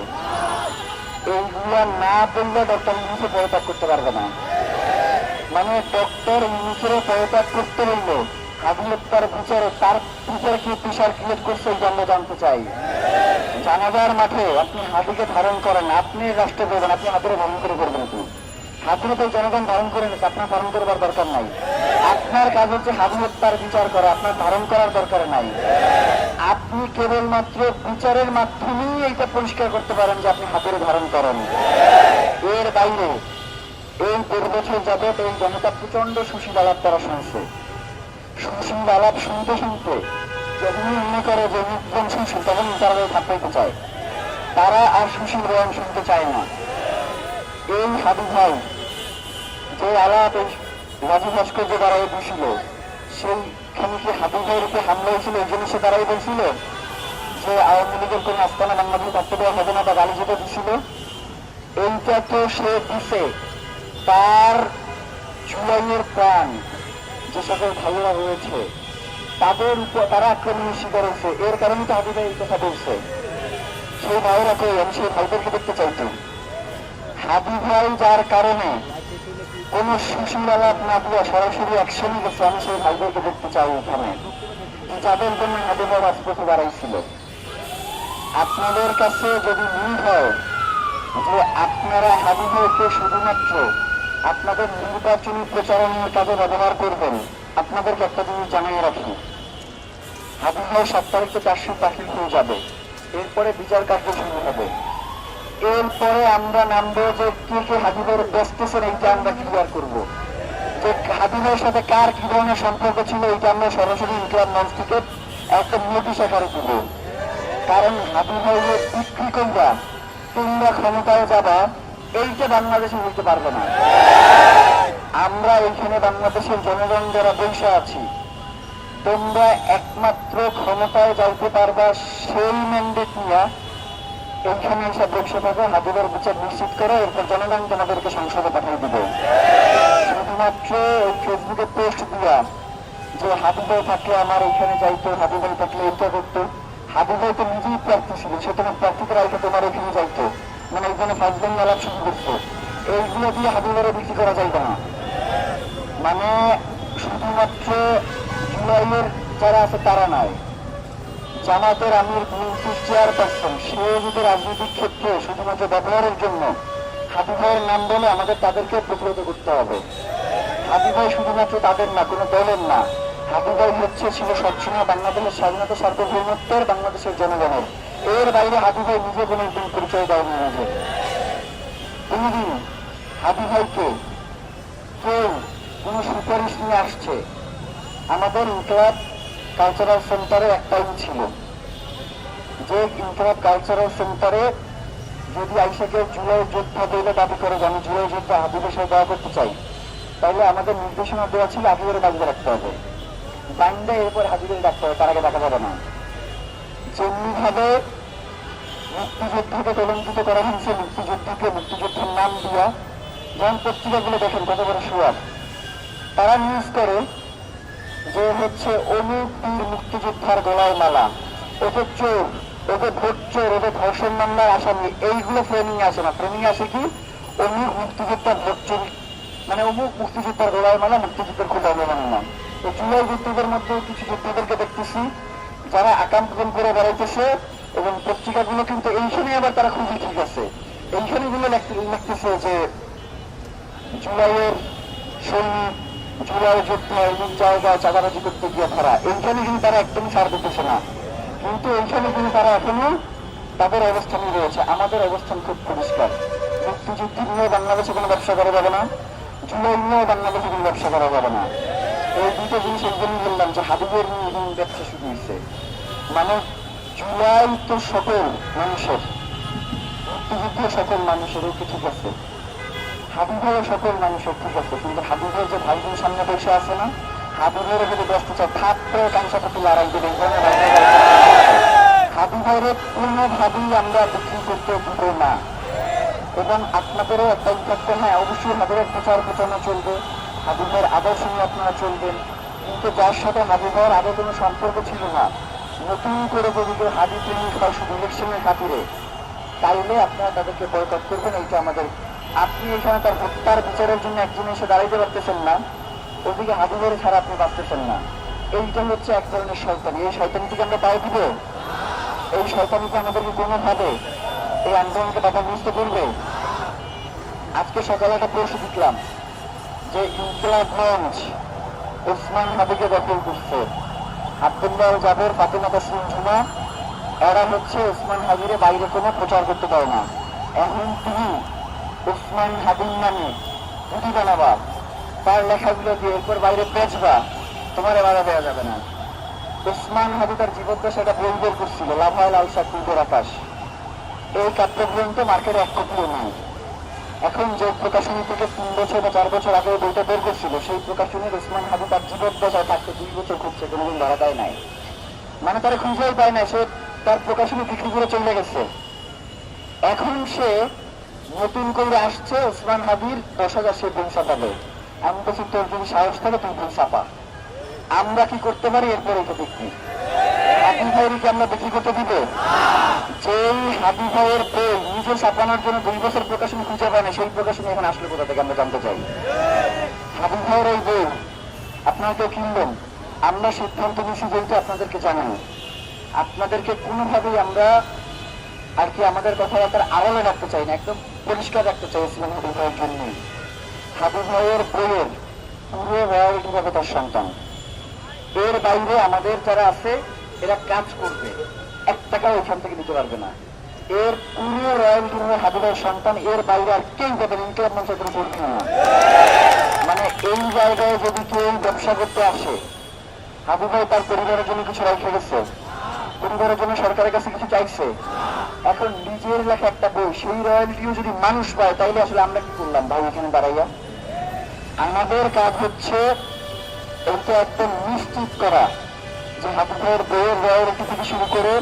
এইগুলা না বললে ডক্টর ইউনুসে পদত্যাগ করতে পারবে না। মানে ডক্টর ইউনুসের পদত্যাগ করতে হইলে হাদি হত্যার বিচারে তার বিচারে কি প্রেশার ক্রিয়েট করছে, এটা আমরা জানতে চাই। জানাজার মাঠে আপনি হাদিকে ধারণ করেন, আপনি রাষ্ট্র করবেন, আপনি হাতের ধারণ করে করবেন কি? হাদিকে তো জনগণ ধারণ করে নিচ্ছে, আপনার ধারণ করবার দরকার নাই। আপনার কাজ হচ্ছে হাদি হত্যার বিচার করা, আপনার ধারণ করার দরকার নাই। আপনি কেবলমাত্র বিচারের মাধ্যমেই এইটা পরিষ্কার করতে পারেন যে আপনি হাতের ধারণ করেন। এর বাইরে এই 1.5 বছর যাবৎ এই জনতা প্রচন্ড সুশীল আলাপ তারা শুনছে। সুশীল আলাপ শুনতে শুনতে যখনই মনে করে যে একদম সুশীল, তখন তারা থাকতে চায়, তারা আর সুশীল বয়ান শুনতে চায় না। এই হাদি ভাই যে আলাপ এই রাজু ভাস্কর্য দ্বারাই বসছিল, সেইখানে কি হাদি ভাইয়ের উপরে হামলা হয়েছিল, এই জন্য সে দ্বারাই বলছিল যে আওয়ামী লীগের কোন আস্তানা বাংলাদেশে থাকতে দেওয়া হবে না, বা গালি যেটা দিছিল, এইটা তো সে দিছে তার জুলাইয়ের প্রাণ যে সকল ভাইয়েরা রয়েছে তাদের উপর, তারা আক্রমণের শিকার হয়েছে। এর কারণে তো হাদি ভাই এই কথা বলছে। সেই ভাইয়েরা কই, আমি সেই ভাইদেরকে দেখতে চাইতাম। হাদি ভাই যার কারণে কোন সুশীল আলাপ না দিয়ে সরাসরি অ্যাকশনে গেছে, আমি সেই ভাইদেরকে দেখতে চাই এখানে, যাদের জন্য হাদি ভাই রাজপথে দাঁড়াইছিল। আপনাদের কাছে যদি মনে হয় যে আপনারা হাদি ভাইকে শুধুমাত্র আপনাদের নির্বাচনী প্রচারণার কাজে ব্যবহার করবেন, আপনাদেরকে একটা জিনিস জানিয়ে রাখি, হাদি ভাই 7 তারিখে চার্জশিট দাখিল হয়ে যাবে, এরপরে বিচার কার্য শুরু হবে। এরপরে আমরা নামবো যে কে কে হাদি ভাইয়ের বেচতেছেন, এইটা আমরা ক্লিয়ার করবো। যে হাদি ভাইয়ের সাথে কার কি ধরনের সম্পর্ক ছিল, এইটা আমরা সরাসরি ইনকলাব মঞ্চ থেকে একটা নোটিশ আকারে দিব। কারণ হাদি ভাইয়ের বিক্রি করবা, তোমরা ক্ষমতায় যাবা, এইটা বাংলাদেশে হইতে পারবে না। আমরা এইখানে বাংলাদেশের জনগণ যারা বসে আছি, তোমরা একমাত্র ক্ষমতায় যাইতে পারবা সেই ম্যান্ডেট নিয়ে এইখানে এসে বসে থাকো, হাদিদের বিচার নিশ্চিত করো, এরপর জনগণ তোমাদেরকে সংসদে পাঠিয়ে দিবে। শুধুমাত্র ওই ফেসবুকে পোস্ট দিয়া যে হাদি ভাই থাকলে আমার এইখানে যাইতো, হাদি ভাই থাকলে এইটা করতো, হাদি ভাই তো নিজেই প্রার্থী ছিল, সে তোমার প্রার্থীদের আইতে তোমার এখানে যাইতো, মানে এইখানে ফাজলামি আলাপ শুরু করতো, এইগুলো দিয়ে হাদি ভাইয়ের বিক্রি করা যাইবে না। তারা নয়, জামাতের আমির বিএনপির চেয়ারপারসন, সে যদি রাজনৈতিক ক্ষেত্রে শুধুমাত্র ব্যবহারের জন্য হাদি ভাইয়ের নাম বলে আমাদের তাদেরকে প্রতিরোধ করতে হবে। হাদি ভাই শুধুমাত্র তাদের না, কোনো দলের না। হাদি ভাই ছিল সবসময় বাংলাদেশের স্বাধীনতা, সার্বভৌমত্বের, বাংলাদেশের জনগণের। এর বাইরে হাদি ভাই নিজে কোনো একদিন পরিচয় দেয়নি নিজে। কোনদিন হাদি ভাইকে কেউ কোন সুপারিশ নিয়ে আসছে? আমাদের ইনকলাব কালচারাল সেন্টারে একটাই ছিল যে ইনকলাব কালচারাল সেন্টারে যদি আইসাকে জুলাই যোদ্ধা বলে দাবি করে যে আমি জুলাই যোদ্ধা হাদিদের সাথে দেওয়া করতে চাই, তাহলে আমাদের নির্দেশনা দেওয়া ছিল হাদিদের বাজিয়ে রাখতে হবে, বান্ডে এরপর হাদিদের ডাকতে হবে, তার আগে দেখা যাবে না। যেমনি ভাবে মুক্তিযোদ্ধাকে কলঙ্কিত করা হয়েছে, মুক্তিযোদ্ধাকে মুক্তিযোদ্ধার নাম দিয়া, যেমন পত্রিকাগুলো দেখেন কত বড় সুয়াদ, তারা নিউজ করে যে অমুক বীর মুক্তিযোদ্ধার গলায় মালা, ওকে চোর, ওকে ভোট চোর, ওকে ধর্ষণ মামলার আসামি, এইগুলো ফ্রেমিং আসে না। ফ্রেমিং আসে কি অমুক মুক্তিযোদ্ধার ভোট চোর, মানে অমুক মুক্তিযোদ্ধার গলায় মালা, মুক্তিযুদ্ধের খুব অবমাননা না। তো জুলাই যুদ্ধের মধ্যে কিছু যোদ্ধাদেরকে দেখতেছি যারা আকাম কুকাম করে বেড়াইতেছে, এবং পত্রিকাগুলো কিন্তু এইখানে আবার তারা খুবই ঠিক আছে, এইখানে গুলো লিখতেছে যে জুলাইয়ের সৈনিক, জুলাই যোদ্ধা এমন জায়গায় চাঁদাবাজি করতে গিয়ে ধরা, এইখানে কিন্তু তারা একদমই ছাড় দিতেছে না। কিন্তু এইখানে কিন্তু তারা এখনো তাদের অবস্থানই রয়েছে। আমাদের অবস্থান খুব পরিষ্কার, মুক্তিযুদ্ধ নিয়ে বাংলাদেশে কোনো ব্যবসা করা যাবে না, জুলাই নিয়েও বাংলাদেশে কোনো ব্যবসা করা যাবে না। এই দুটো জিনিস এই জন্য বললাম যে হাবিবের নিয়ে ব্যবসা শুরু হয়েছে। মানে জুলাই তো সকল মানুষের, মুক্তিযুদ্ধ সকল মানুষের, ওকে ঠিক আছে, হাবিবের সকল মানুষের ঠিক আছে, কিন্তু হাবিবের যে ভাই বোন সামনে বসে আছে না, হাবিবের যদি ব্যস্ত চায় থাকতে কাংসা প্রতি লড়াই দেবে, হাবিবের কোনোভাবেই আমরা বিক্রি করতে দিব না। এবং আপনাদেরও একটা থাকতে, হ্যাঁ অবশ্যই হাবিবের প্রচার প্রচারণা চলবে, হাবিবের আদর্শ নিয়ে আপনারা চলবেন, কিন্তু যার সাথে হাবিবের আগে কোনো সম্পর্ক ছিল না, নতুন করে যদি কেউ হাবি প্রেমিক হয় শুধু ইলেকশনের খাতিরে, তাইলে আপনারা তাদেরকে বয়কট করবেন। এইটা আমাদের, আপনি এখানে তার হত্যার বিচারের জন্য একজন এসে দাঁড়াইতে পারতেছেন না, ওদিকে হাবিবের ছাড়া আপনি বাঁচতেছেন না। এইটা এক ধরনের শয়তানি। এই শয়তানিটিকে আমরা পায়ে দিব? এই শয়তানিকে আমাদেরকে কোনোভাবে এই আন্দোলনকে বাধাগ্রস্ত করবে? আজকে সকালে একটা প্রশ্ন দিলাম যে ইনকিলাব মঞ্চ ওসমান হাদিকে দখল করছে, আব্দুল্লাহ জাবের, ফাতেমা তাসলিম ঝুমা, এরা ওসমান হাদিরে বাইরে কোনো প্রচার করতে পারে না। এখন তুমি ওসমান হাদির নামে গুটি বানাবা, তার লেখাগুলো দিয়ে এরপর বাইরে বেচবা, তোমার বাধা দেওয়া যাবে না। ওসমান হাদি তার জীবদ্দশা একটা বই বের করছিল, লাভায় লাল শাক কুকুর আকাশ, এই কাব্যগ্রন্থ মার্কেটে এক কপিও নেই। এখন যে প্রকাশনী থেকে 3 বছর বা 4 বছর আগে বইটা বের করছিল, সেই প্রকাশনীর ওসমান হাদি তার জীবদ্দশায় থাকতে 2 বছর খুঁজছে, কোনোদিন ধরা দেয় নাই, মানে তারা খুঁজেই পায় না, সে তার প্রকাশনী বিক্রি করে চলে গেছে। এখন সে নতুন করে আসছে, ওসমান হাদির 10,000 সে বই ছাপাবে। আমি বলছি তোর যদি সাহস থাকে তুই বই ছাপা, আমরা কি করতে পারি এরপরে এটা দেখি। হাদি ভাইকে আমরা বিক্রি করতে দিব? যেই হাদি ভাইয়ের বই নিজে ছাপানোর জন্য 2 বছর প্রকাশনী খুঁজে পায় না, সেই প্রকাশনী এখন আসলে কোথা থেকে আমরা জানতে চাই। হাদি ভাইয়ের এই বই আপনারা কেউ কিনবেন? আমরা সিদ্ধান্ত নিয়েছি যেহেতু আপনাদেরকে জানানো, আপনাদেরকে কোনোভাবেই আমরা আর কি আমাদের কথাবার্তার আড়ালে রাখতে চাই না, একদম পরিষ্কার রাখতে চাই ইসলাম হাদি ভাইয়ের জন্য। হাদি ভাইয়ের বইয়ের পুরো রয়্যালটি পাবে তার সন্তান। এর বাইরে আমাদের যারা আছে এরা কাজ করবে, 1 টাকাও এখান থেকে নিতে পারবে না। এর পুরো রয়্যালটি হবে হাদি ভাইয়ের সন্তান, এর বাইরে আর কেউ পাবেন ইনকিলাব মঞ্চের কোনো পড়বে না। মানে এই জায়গায় যদি কেউ ব্যবসা করতে আসে, হাদি ভাই তার পরিবারের জন্য কিছু রেখে গেছে, পরিবারের জন্য সরকারের কাছে কিছু চাইছে, এখন নিজের লেখা একটা বই, সেই রয়্যালটিও যদি মানুষ পায়, তাইলে আসলে আমরা কি করলাম ভাই এখানে দাঁড়াইয়া? আমাদের কাজ এটা একদম নিশ্চিত করা যে হাদি ভাইয়ের বইয়ের রয়্যালটি থেকে শুরু করে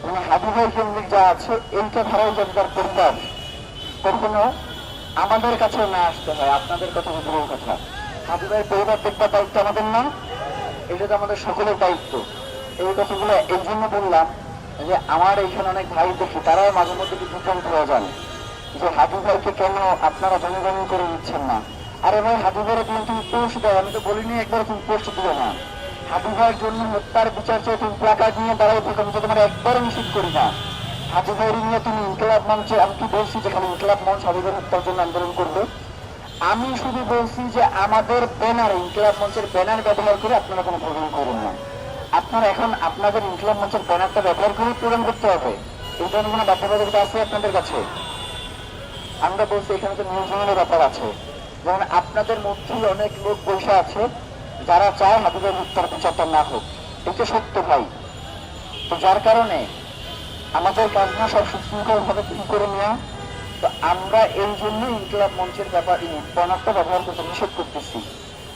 মানে হাদি ভাই কেন্দ্রিক যা আছে এইটা ধারাই যাতে তার পরিবার কখনো আমাদের কাছে না আসতে হয়। আপনাদের কথা দূরের কথা, হাদি ভাইয়ের পরিবার দেখবার দায়িত্ব আমাদের না, এটা তো আমাদের সকলের দায়িত্ব। এই কথাগুলো এই জন্য বললাম যে আমার এইখানে অনেক ভাই দেখি, তারাও মাঝে মধ্যে বিভ্রান্ত হয়ে যান যে হাদি ভাইকে কেন আপনারা জনগণ করে নিচ্ছেন না। আরে ভাই, হাদি ভাইয়ের দিন তুমি পোস্ট দাও, আমি তো বলিনি একবার তুমি পোস্ট দিও না, হাদি ভাইয়ের জন্য হত্যার বিচার চেয়ে তুমি প্লাকার্ড নিয়ে দাঁড়াই থাকো, আমি তো তোমার একবারও নিষেধ করি না। হাদি ভাইয়ের নিয়ে তুমি ইনকিলাব মঞ্চে, আমি কি বলছি যে খালি ইনকিলাব মঞ্চ হাদি ভাইয়ের হত্যার জন্য আন্দোলন করবে? আমি শুধু বলছি যে আমাদের ব্যানার, ইনকিলাব মঞ্চের ব্যানার ব্যবহার করে আপনারা কোনো প্রোগ্রাম করুন না। আপনারা এখন আপনাদের ইনকিলাব মঞ্চের ব্যানারটা ব্যবহার করে প্রোগ্রাম করতে হবে, এই ধরনের কোনো বাধ্যবাধকতা আছে আপনাদের কাছে? আমরা বলছি এখানে তো নিউজিল্যান্ডের ব্যাপার আছে, যেমন আপনাদের মধ্যেই অনেক লোক বসে আছে যারা চায় হাবিবের হত্যার বিচারটা না হোক, এটা সত্য ভাই। তো যার কারণে আমাদের কাজ না সব সুশৃঙ্খল ভাবে কি করে নেওয়া, তো আমরা এই জন্য ইনকিলাব মঞ্চের ব্যাপার ব্যানারটা ব্যবহার করতে নিষেধ করতেছি।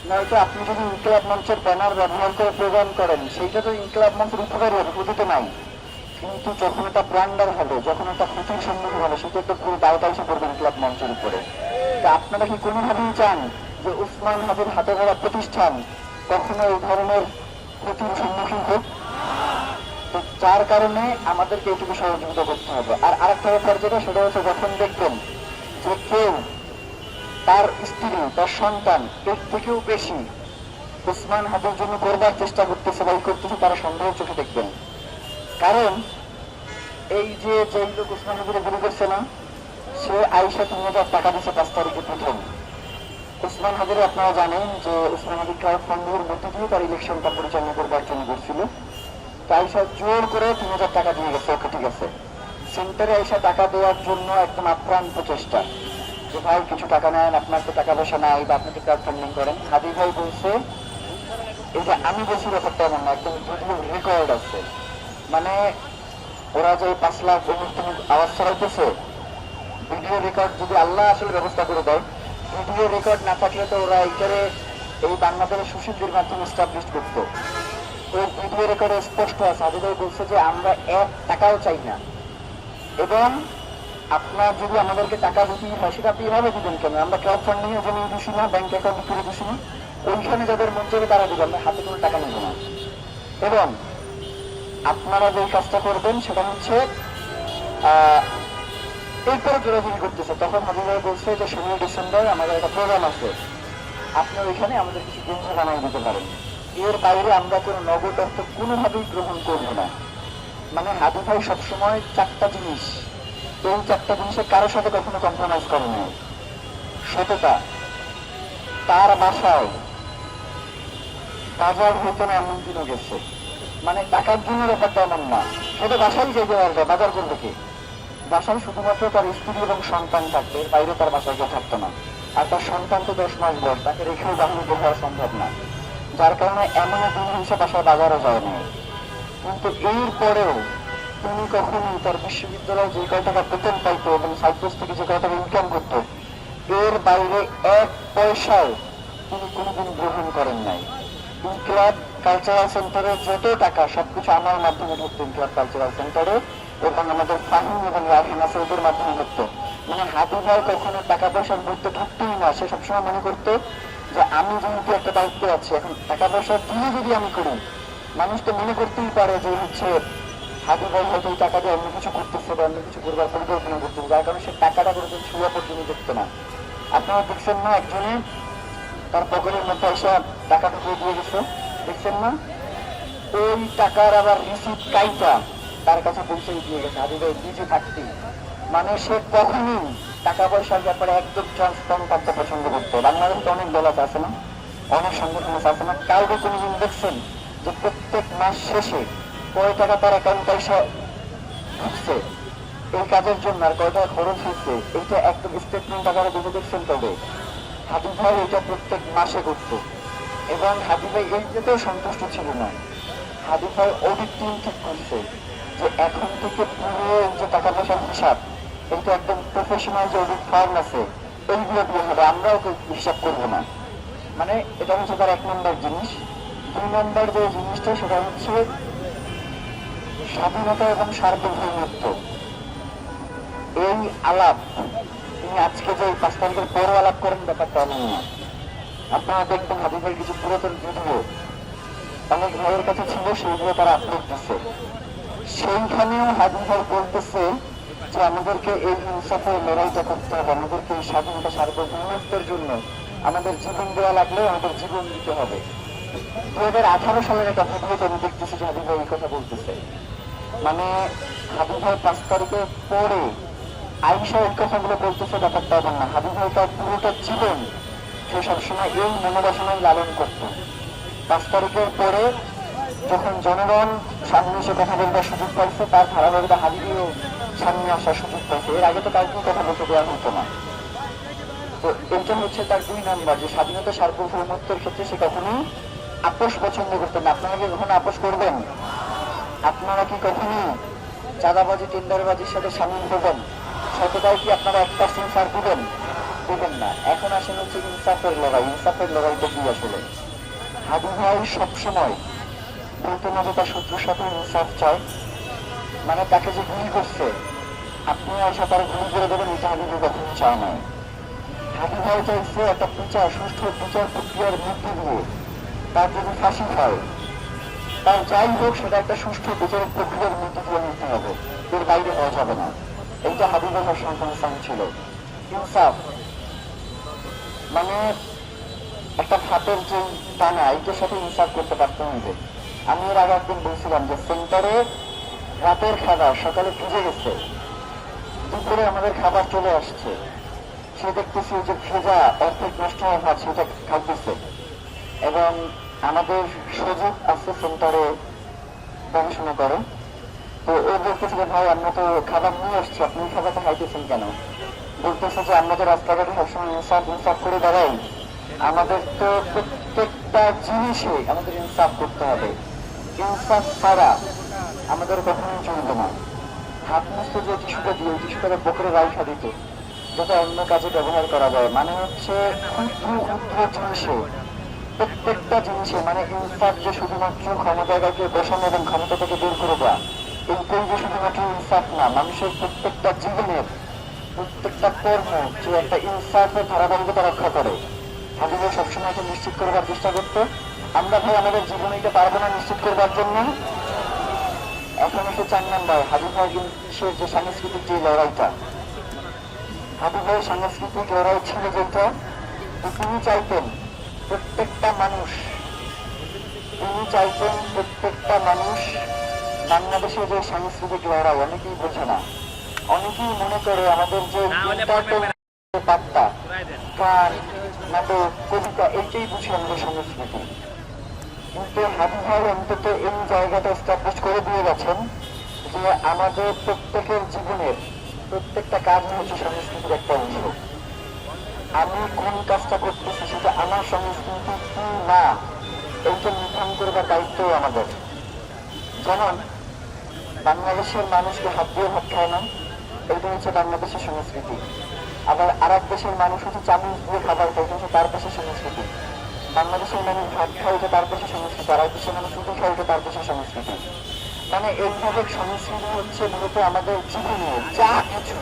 নয়তো আপনি যদি ইনকিলাব মঞ্চের ব্যানার ব্যবহার করে প্রোগ্রাম করেন, সেইটা তো ইনকিলাব মঞ্চের উপকারী হবে, ক্ষতি তো নাই। কিন্তু যখন এটা ব্লান্ডার হবে, যখন এটা ক্ষতির সম্মুখীন হবে, সেটা তো পুরো দায়টা এসে পড়বে ইনকিলাব মঞ্চের উপরে। তা আপনারা কি কোনোভাবেই চান যে উসমান হাদির হাতে গড়া প্রতিষ্ঠান কখনো এই ধরনের ক্ষতির সম্মুখীন হোক? তো যার কারণে আমাদেরকে এটুকু সহযোগিতা করতে হবে। আর আরেকটা ব্যাপার যেটা, সেটা হচ্ছে যখন দেখবেন যে কেউ তার স্ত্রী, তার সন্তান এর থেকেও বেশি উসমান হাদির জন্য করবার চেষ্টা করতেছে বা করতেছে, তারা সন্দেহ চোখে দেখবেন। কারণ এই যে যেই লোক উসমান হাদিরে গুলি করছে না, সে আইসা ৩,০০০ টাকা দিচ্ছে ৫ তারিখে প্রথম। উসমান হাদিরে আপনারা জানেন যে উসমান হাদির ক্রাউড ফান্ডের মধ্যে দিয়ে তার ইলেকশনটা পরিচালনা করবার জন্য করছিল। আইসা জোর করে ৩,০০০ টাকা দিয়ে গেছে, ওকে ঠিক আছে। সেন্টারে আইসা টাকা দেওয়ার জন্য একদম আপ্রাণ প্রচেষ্টা যে ভাই কিছু টাকা নেন, আপনার তো টাকা পয়সা নাই বা আপনি তো ক্রাউড ফান্ডিং করেন। হাদি ভাই বলছে, এটা আমি বলছি ব্যাপারটা এমন না, একদম ভিডিও রেকর্ড আছে। মানে ওরা যে ৫ লাখ অনুষ্ঠানিক আওয়াজ ছড়াইতেছে, ভিডিও রেকর্ড যদি আল্লাহ আসলে ব্যবস্থা করে দেয়, ভিডিও রেকর্ড না থাকলে তো ওরা এইটারে এই বাংলাদেশের সুশীলদের মাধ্যমে এস্টাবলিশ করতো। ওই ভিডিও রেকর্ডে স্পষ্ট আছে, হাদি ভাই বলছে যে আমরা ১ টাকাও চাই না, এবং আপনার যদি আমাদেরকে টাকা দিতে হয় সেটা আপনি এভাবে দিবেন কেন? আমরা ক্রাউড ফান্ডিং এর জন্য দিচ্ছি না, ব্যাংক অ্যাকাউন্ট করে দিচ্ছি না, ওইখানে যাদের মন চাইবে তারা দিবেন, আমরা হাতে কোনো টাকা নেব না। এবং আপনারা যে কাজটা করবেন সেটা হচ্ছে এরপরে জোরাজুরি করতেছে, তখন হাদি ভাই বলছে যে ১৬ ডিসেম্বর আমাদের একটা প্রোগ্রাম আছে, আপনার ওইখানে আমাদের কিছু গেঞ্জি বানিয়ে দিতে পারেন। এর বাইরে আমরা কোনো নগদ অর্থ কোনোভাবেই গ্রহণ করব না। মানে হাদি ভাই সবসময় ৪টা জিনিস, এই ৪টা জিনিসের কারোর সাথে কখনো কম্প্রোমাইজ করে নাই। সততা, তার বাসায় বাজার হইতে না এমন দিনও গেছে, মানে টাকার জন্য ব্যাপারটা এমন না, সেটা বাসায় যেতে পারবে, বাজার করবে কি? বাসায় শুধুমাত্র তার স্ত্রী এবং সন্তান থাকবে, বাইরে তার বাসায় কেউ থাকতো না। আর তার সন্তান তো 10 মাস বয়স, তাকে রেখেও বাহিনী বের হওয়া সম্ভব না। যার কারণে এমন দিন হিসেবে বাসায় বাজারও যায় না। কিন্তু এরপরেও তিনি কখনোই তার বিশ্ববিদ্যালয়ে যে কয় টাকা বেতন পাইতো এবং সাইপ্রাস থেকে যে কয় টাকা ইনকাম করতো, এর বাইরে ১ পয়সাও তিনি কোনোদিন গ্রহণ করেন নাই। ইনকিলাব কালচারাল সেন্টারের যত টাকা সবকিছু আমার মাধ্যমে ঢুকতো ইনকিলাব কালচারাল সেন্টারে, এবং আমাদের ফাহিম এবং রাহিম আছে ওদের মাধ্যমে ঢুকতো। মানে হাদি ভাই কখনো টাকা পয়সার মধ্যে ঢুকতেই না, সে সবসময় মনে করতো যে আমি যেহেতু একটা দায়িত্ব আছে, এখন টাকা পয়সা দিয়ে যদি আমি করি, মানুষ তো মনে করতেই পারে যে হচ্ছে হাদি ভাই হয়তো এই টাকা দিয়ে অন্য কিছু করতেছে বা অন্য কিছু করবার পরিকল্পনা করতেছে, যার কারণে সে টাকাটা করে ছুঁয়া পর্যন্ত দেখতো না। আপনারা দেখছেন না একজনে তার পকেটের মধ্যে এসে টাকা ঢুকিয়ে দিয়ে গেছে, দেখছেন না? ওই টাকার আবার রিসিপ্ট কাইটা তার কাছে পৌঁছে দিয়ে গেছে হাদি ভাই নিজে থাকতেই। মানে সে কখনই টাকা পয়সার ব্যাপারে একদম ট্রান্সপারেন্ট থাকতে পছন্দ করতো। বাংলাদেশে অনেক দল আছে না, অনেক সংগঠন আছে না, কাউকে কোনোদিন দেখছেন যে প্রত্যেক মাস শেষে কয় টাকা তার অ্যাকাউন্টে এসে ঢুকছে এই কাজের জন্য, আর কয় টাকা খরচ হচ্ছে, এইটা একদম স্টেটমেন্ট আকারে দিতে দেখছেন? তবে হাদি ভাই এটা প্রত্যেক মাসে করতো। এবং হাদি ভাই এইটাতেও সন্তুষ্ট ছিল না। হাদি ভাই অডিট টিম ঠিক করছে যে এখন থেকে পুরো যে টাকা পয়সার হিসাব, এটা একদম প্রফেশনাল যে অডিট ফার্ম আছে এইগুলো দিয়ে হবে, আমরাও হিসাব করবো না। মানে এটা হচ্ছে তার ১ নম্বর জিনিস। ২ নম্বর যে জিনিসটা সেটা হচ্ছে স্বাধীনতা এবং সার্বভৌমত্ব। এই আলাপ তিনি আজকে যে ৫ তারিখের পরও আলাপ করেন, ব্যাপারটা এমন না। আপনারা দেখবেন হাদি ভাই কিছু পুরাতন ভিডিও অনেক ভাইয়ের কাছে ছিল, সেইগুলো তারা আপলোড দিচ্ছে। সেইখানেও হাদি ভাই বলতেছে যে আমাদেরকে এই ইনসাফের লড়াইটা করতে হবে, আমাদেরকে এই স্বাধীনতা সার্বভৌমত্বের জন্য আমাদের জীবন দেওয়া লাগলে আমাদের জীবন দিতে হবে। 2018 সালের একটা ভিডিওতে আমি দেখতেছি যে হাবিব ভাই এই কথা বলতেছে। মানে হাবিব ভাই 5 তারিখে পরে আইসা এই কথাগুলো বলতেছে, ব্যাপারটা এমন না। হাবিব ভাই তার পুরোটা জীবন সে সবসময় এই মনোবাসনাই লালন করত। 5 তারিখের পরে যখন জনগণ সামনে এসে কথা বলবার সুযোগ পাইছে, তার ধারাবাহিকতা হাবিবিও সামনে আসার সুযোগ পাইছে। এর আগে তো কাউকে কথা বলতে দেওয়া হতো না। তো এটা হচ্ছে তার 2 নাম্বার, যে স্বাধীনতা সার্বভৌমত্বের ক্ষেত্রে সে কখনোই আপোষ পছন্দ করতেন না। আপনারা কি কখনো আপোষ করবেন? আপনারা কি কখনো চাঁদাবাজি টেন্ডারবাজির সাথে সামিল হবেন? সততায় কি আপনারা 1% ছাড় দিবেন? দিবেন না। এখন আসেন হচ্ছে ইনসাফের লড়াই। ইনসাফের লড়াইটা কি আসলে? হাবিব ভাই সবসময় বলতে না যে তার শত্রুর সাথে ইনসাফ চায়, মানে তাকে যে গুলি করছে আপনি আসা তার গুলি করে দেবেন, এটা হাবিব কখনো চায় না। হাবিব ভাই চাইছে একটা বিচার, সুষ্ঠু বিচার প্রক্রিয়ার মধ্যে দিয়ে তার যদি ফাঁসি হয়, তার যাই হোক সেটা একটা সুষ্ঠু বিচার প্রক্রিয়ার মধ্যে দিয়ে নিতে হবে, এর বাইরে হওয়া যাবে না। এইটা হাবিবের সবসময় কনসার্ন ছিল। ইনসাফ মানে একটা খাতের যে টানা, এইটার সাথে ইনসাফ করতে পারতে হবে। আমি এর আগে একদিন বলছিলাম যে সেন্টারে রাতের খাবার সকালে ভিজে গেছে, দুপুরে আমাদের খাবার চলে আসছে, সে দেখতেছি যে ভেজা অর্ধেক নষ্ট হয়ে ভাত সেটা খাইতেছে। এবং আমাদের সুযোগ আছে সেন্টারে পড়াশোনা করে, তো ও বলতেছে যে ভাই আমরা তো খাবার নিয়ে আসছি, আপনি খাবারটা খাইতেছেন কেন? বলতেছে যে আমরা তো রাস্তাঘাটে সবসময় ইনসাফ ইনসাফ করে দাঁড়াই, আমাদের তো প্রত্যেকটা জিনিসে আমাদের ইনসাফ করতে হবে, ইনসাফ ছাড়া আমাদের কখনোই চলবে না। হাত মুছতে যে টিস্যুটা দিয়ে টিস্যুটাকে পকেটে রাইখা দিত, যাতে অন্য কাজে ব্যবহার করা যায়। মানে হচ্ছে ক্ষুদ্র ক্ষুদ্র জিনিসে, প্রত্যেকটা জিনিসে মানে ইনসাফ যে শুধুমাত্র ক্ষমতাকে বসানো এবং ক্ষমতা থেকে বের করে দেওয়া, এইটাই যে শুধুমাত্র ইনসাফ না, মানুষের প্রত্যেকটা জীবনের প্রত্যেকটা কর্ম যে একটা ইনসাফের ধারাবাহিকতা রক্ষা করে। হাবিব সবসময় এটা নিশ্চিত করবার চেষ্টা করতো। আমরা ভাই আমাদের জীবনে এটা পারবো না নিশ্চিত করবার জন্য। এখন এসে 4 নাম্বার, হাবিব ভাই কিসের যে সাংস্কৃতিক যে লড়াইটা, হাবিব ভাইয়ের সাংস্কৃতিক লড়াই ছিল যেটা তিনি চাইতেন প্রত্যেকটা মানুষ, তিনি চাইতেন প্রত্যেকটা মানুষ বাংলাদেশের যে সাংস্কৃতিক লড়াই, অনেকেই বোঝে না, অনেকেই মনে করে আমাদের যে বার্তা, গান, নাটক, কবিতা, এইটাই বুঝে আমাদের সংস্কৃতি। কিন্তু হাবিব ভাই অন্তত এই জায়গাটা এস্টাবলিশ করে দিয়ে গেছেন যে আমাদের প্রত্যেকের জীবনের প্রত্যেকটা কাজ হচ্ছে সংস্কৃতির একটা অংশ। আমি কোন কাজটা করতেছি সেটা আমার সংস্কৃতি কি না, এইটা নির্ধারণ করবার দায়িত্ব আমাদের। যেমন বাংলাদেশের মানুষকে হাত দিয়ে ভাত খায় না, এইটা হচ্ছে বাংলাদেশের সংস্কৃতি। আবার আর এক দেশের মানুষ হচ্ছে চামচ দিয়ে খাবার খায়, এটা হচ্ছে তার দেশের সংস্কৃতি। বাংলাদেশের মানুষ ভাত খায়, এটা তার দেশের সংস্কৃতি, আর এক দেশের মানুষ রুটি খায়, এটা তার দেশের সংস্কৃতি। মানে এইভাবে সংস্কৃতি হচ্ছে মূলত আমাদের জীবনে যা কিছু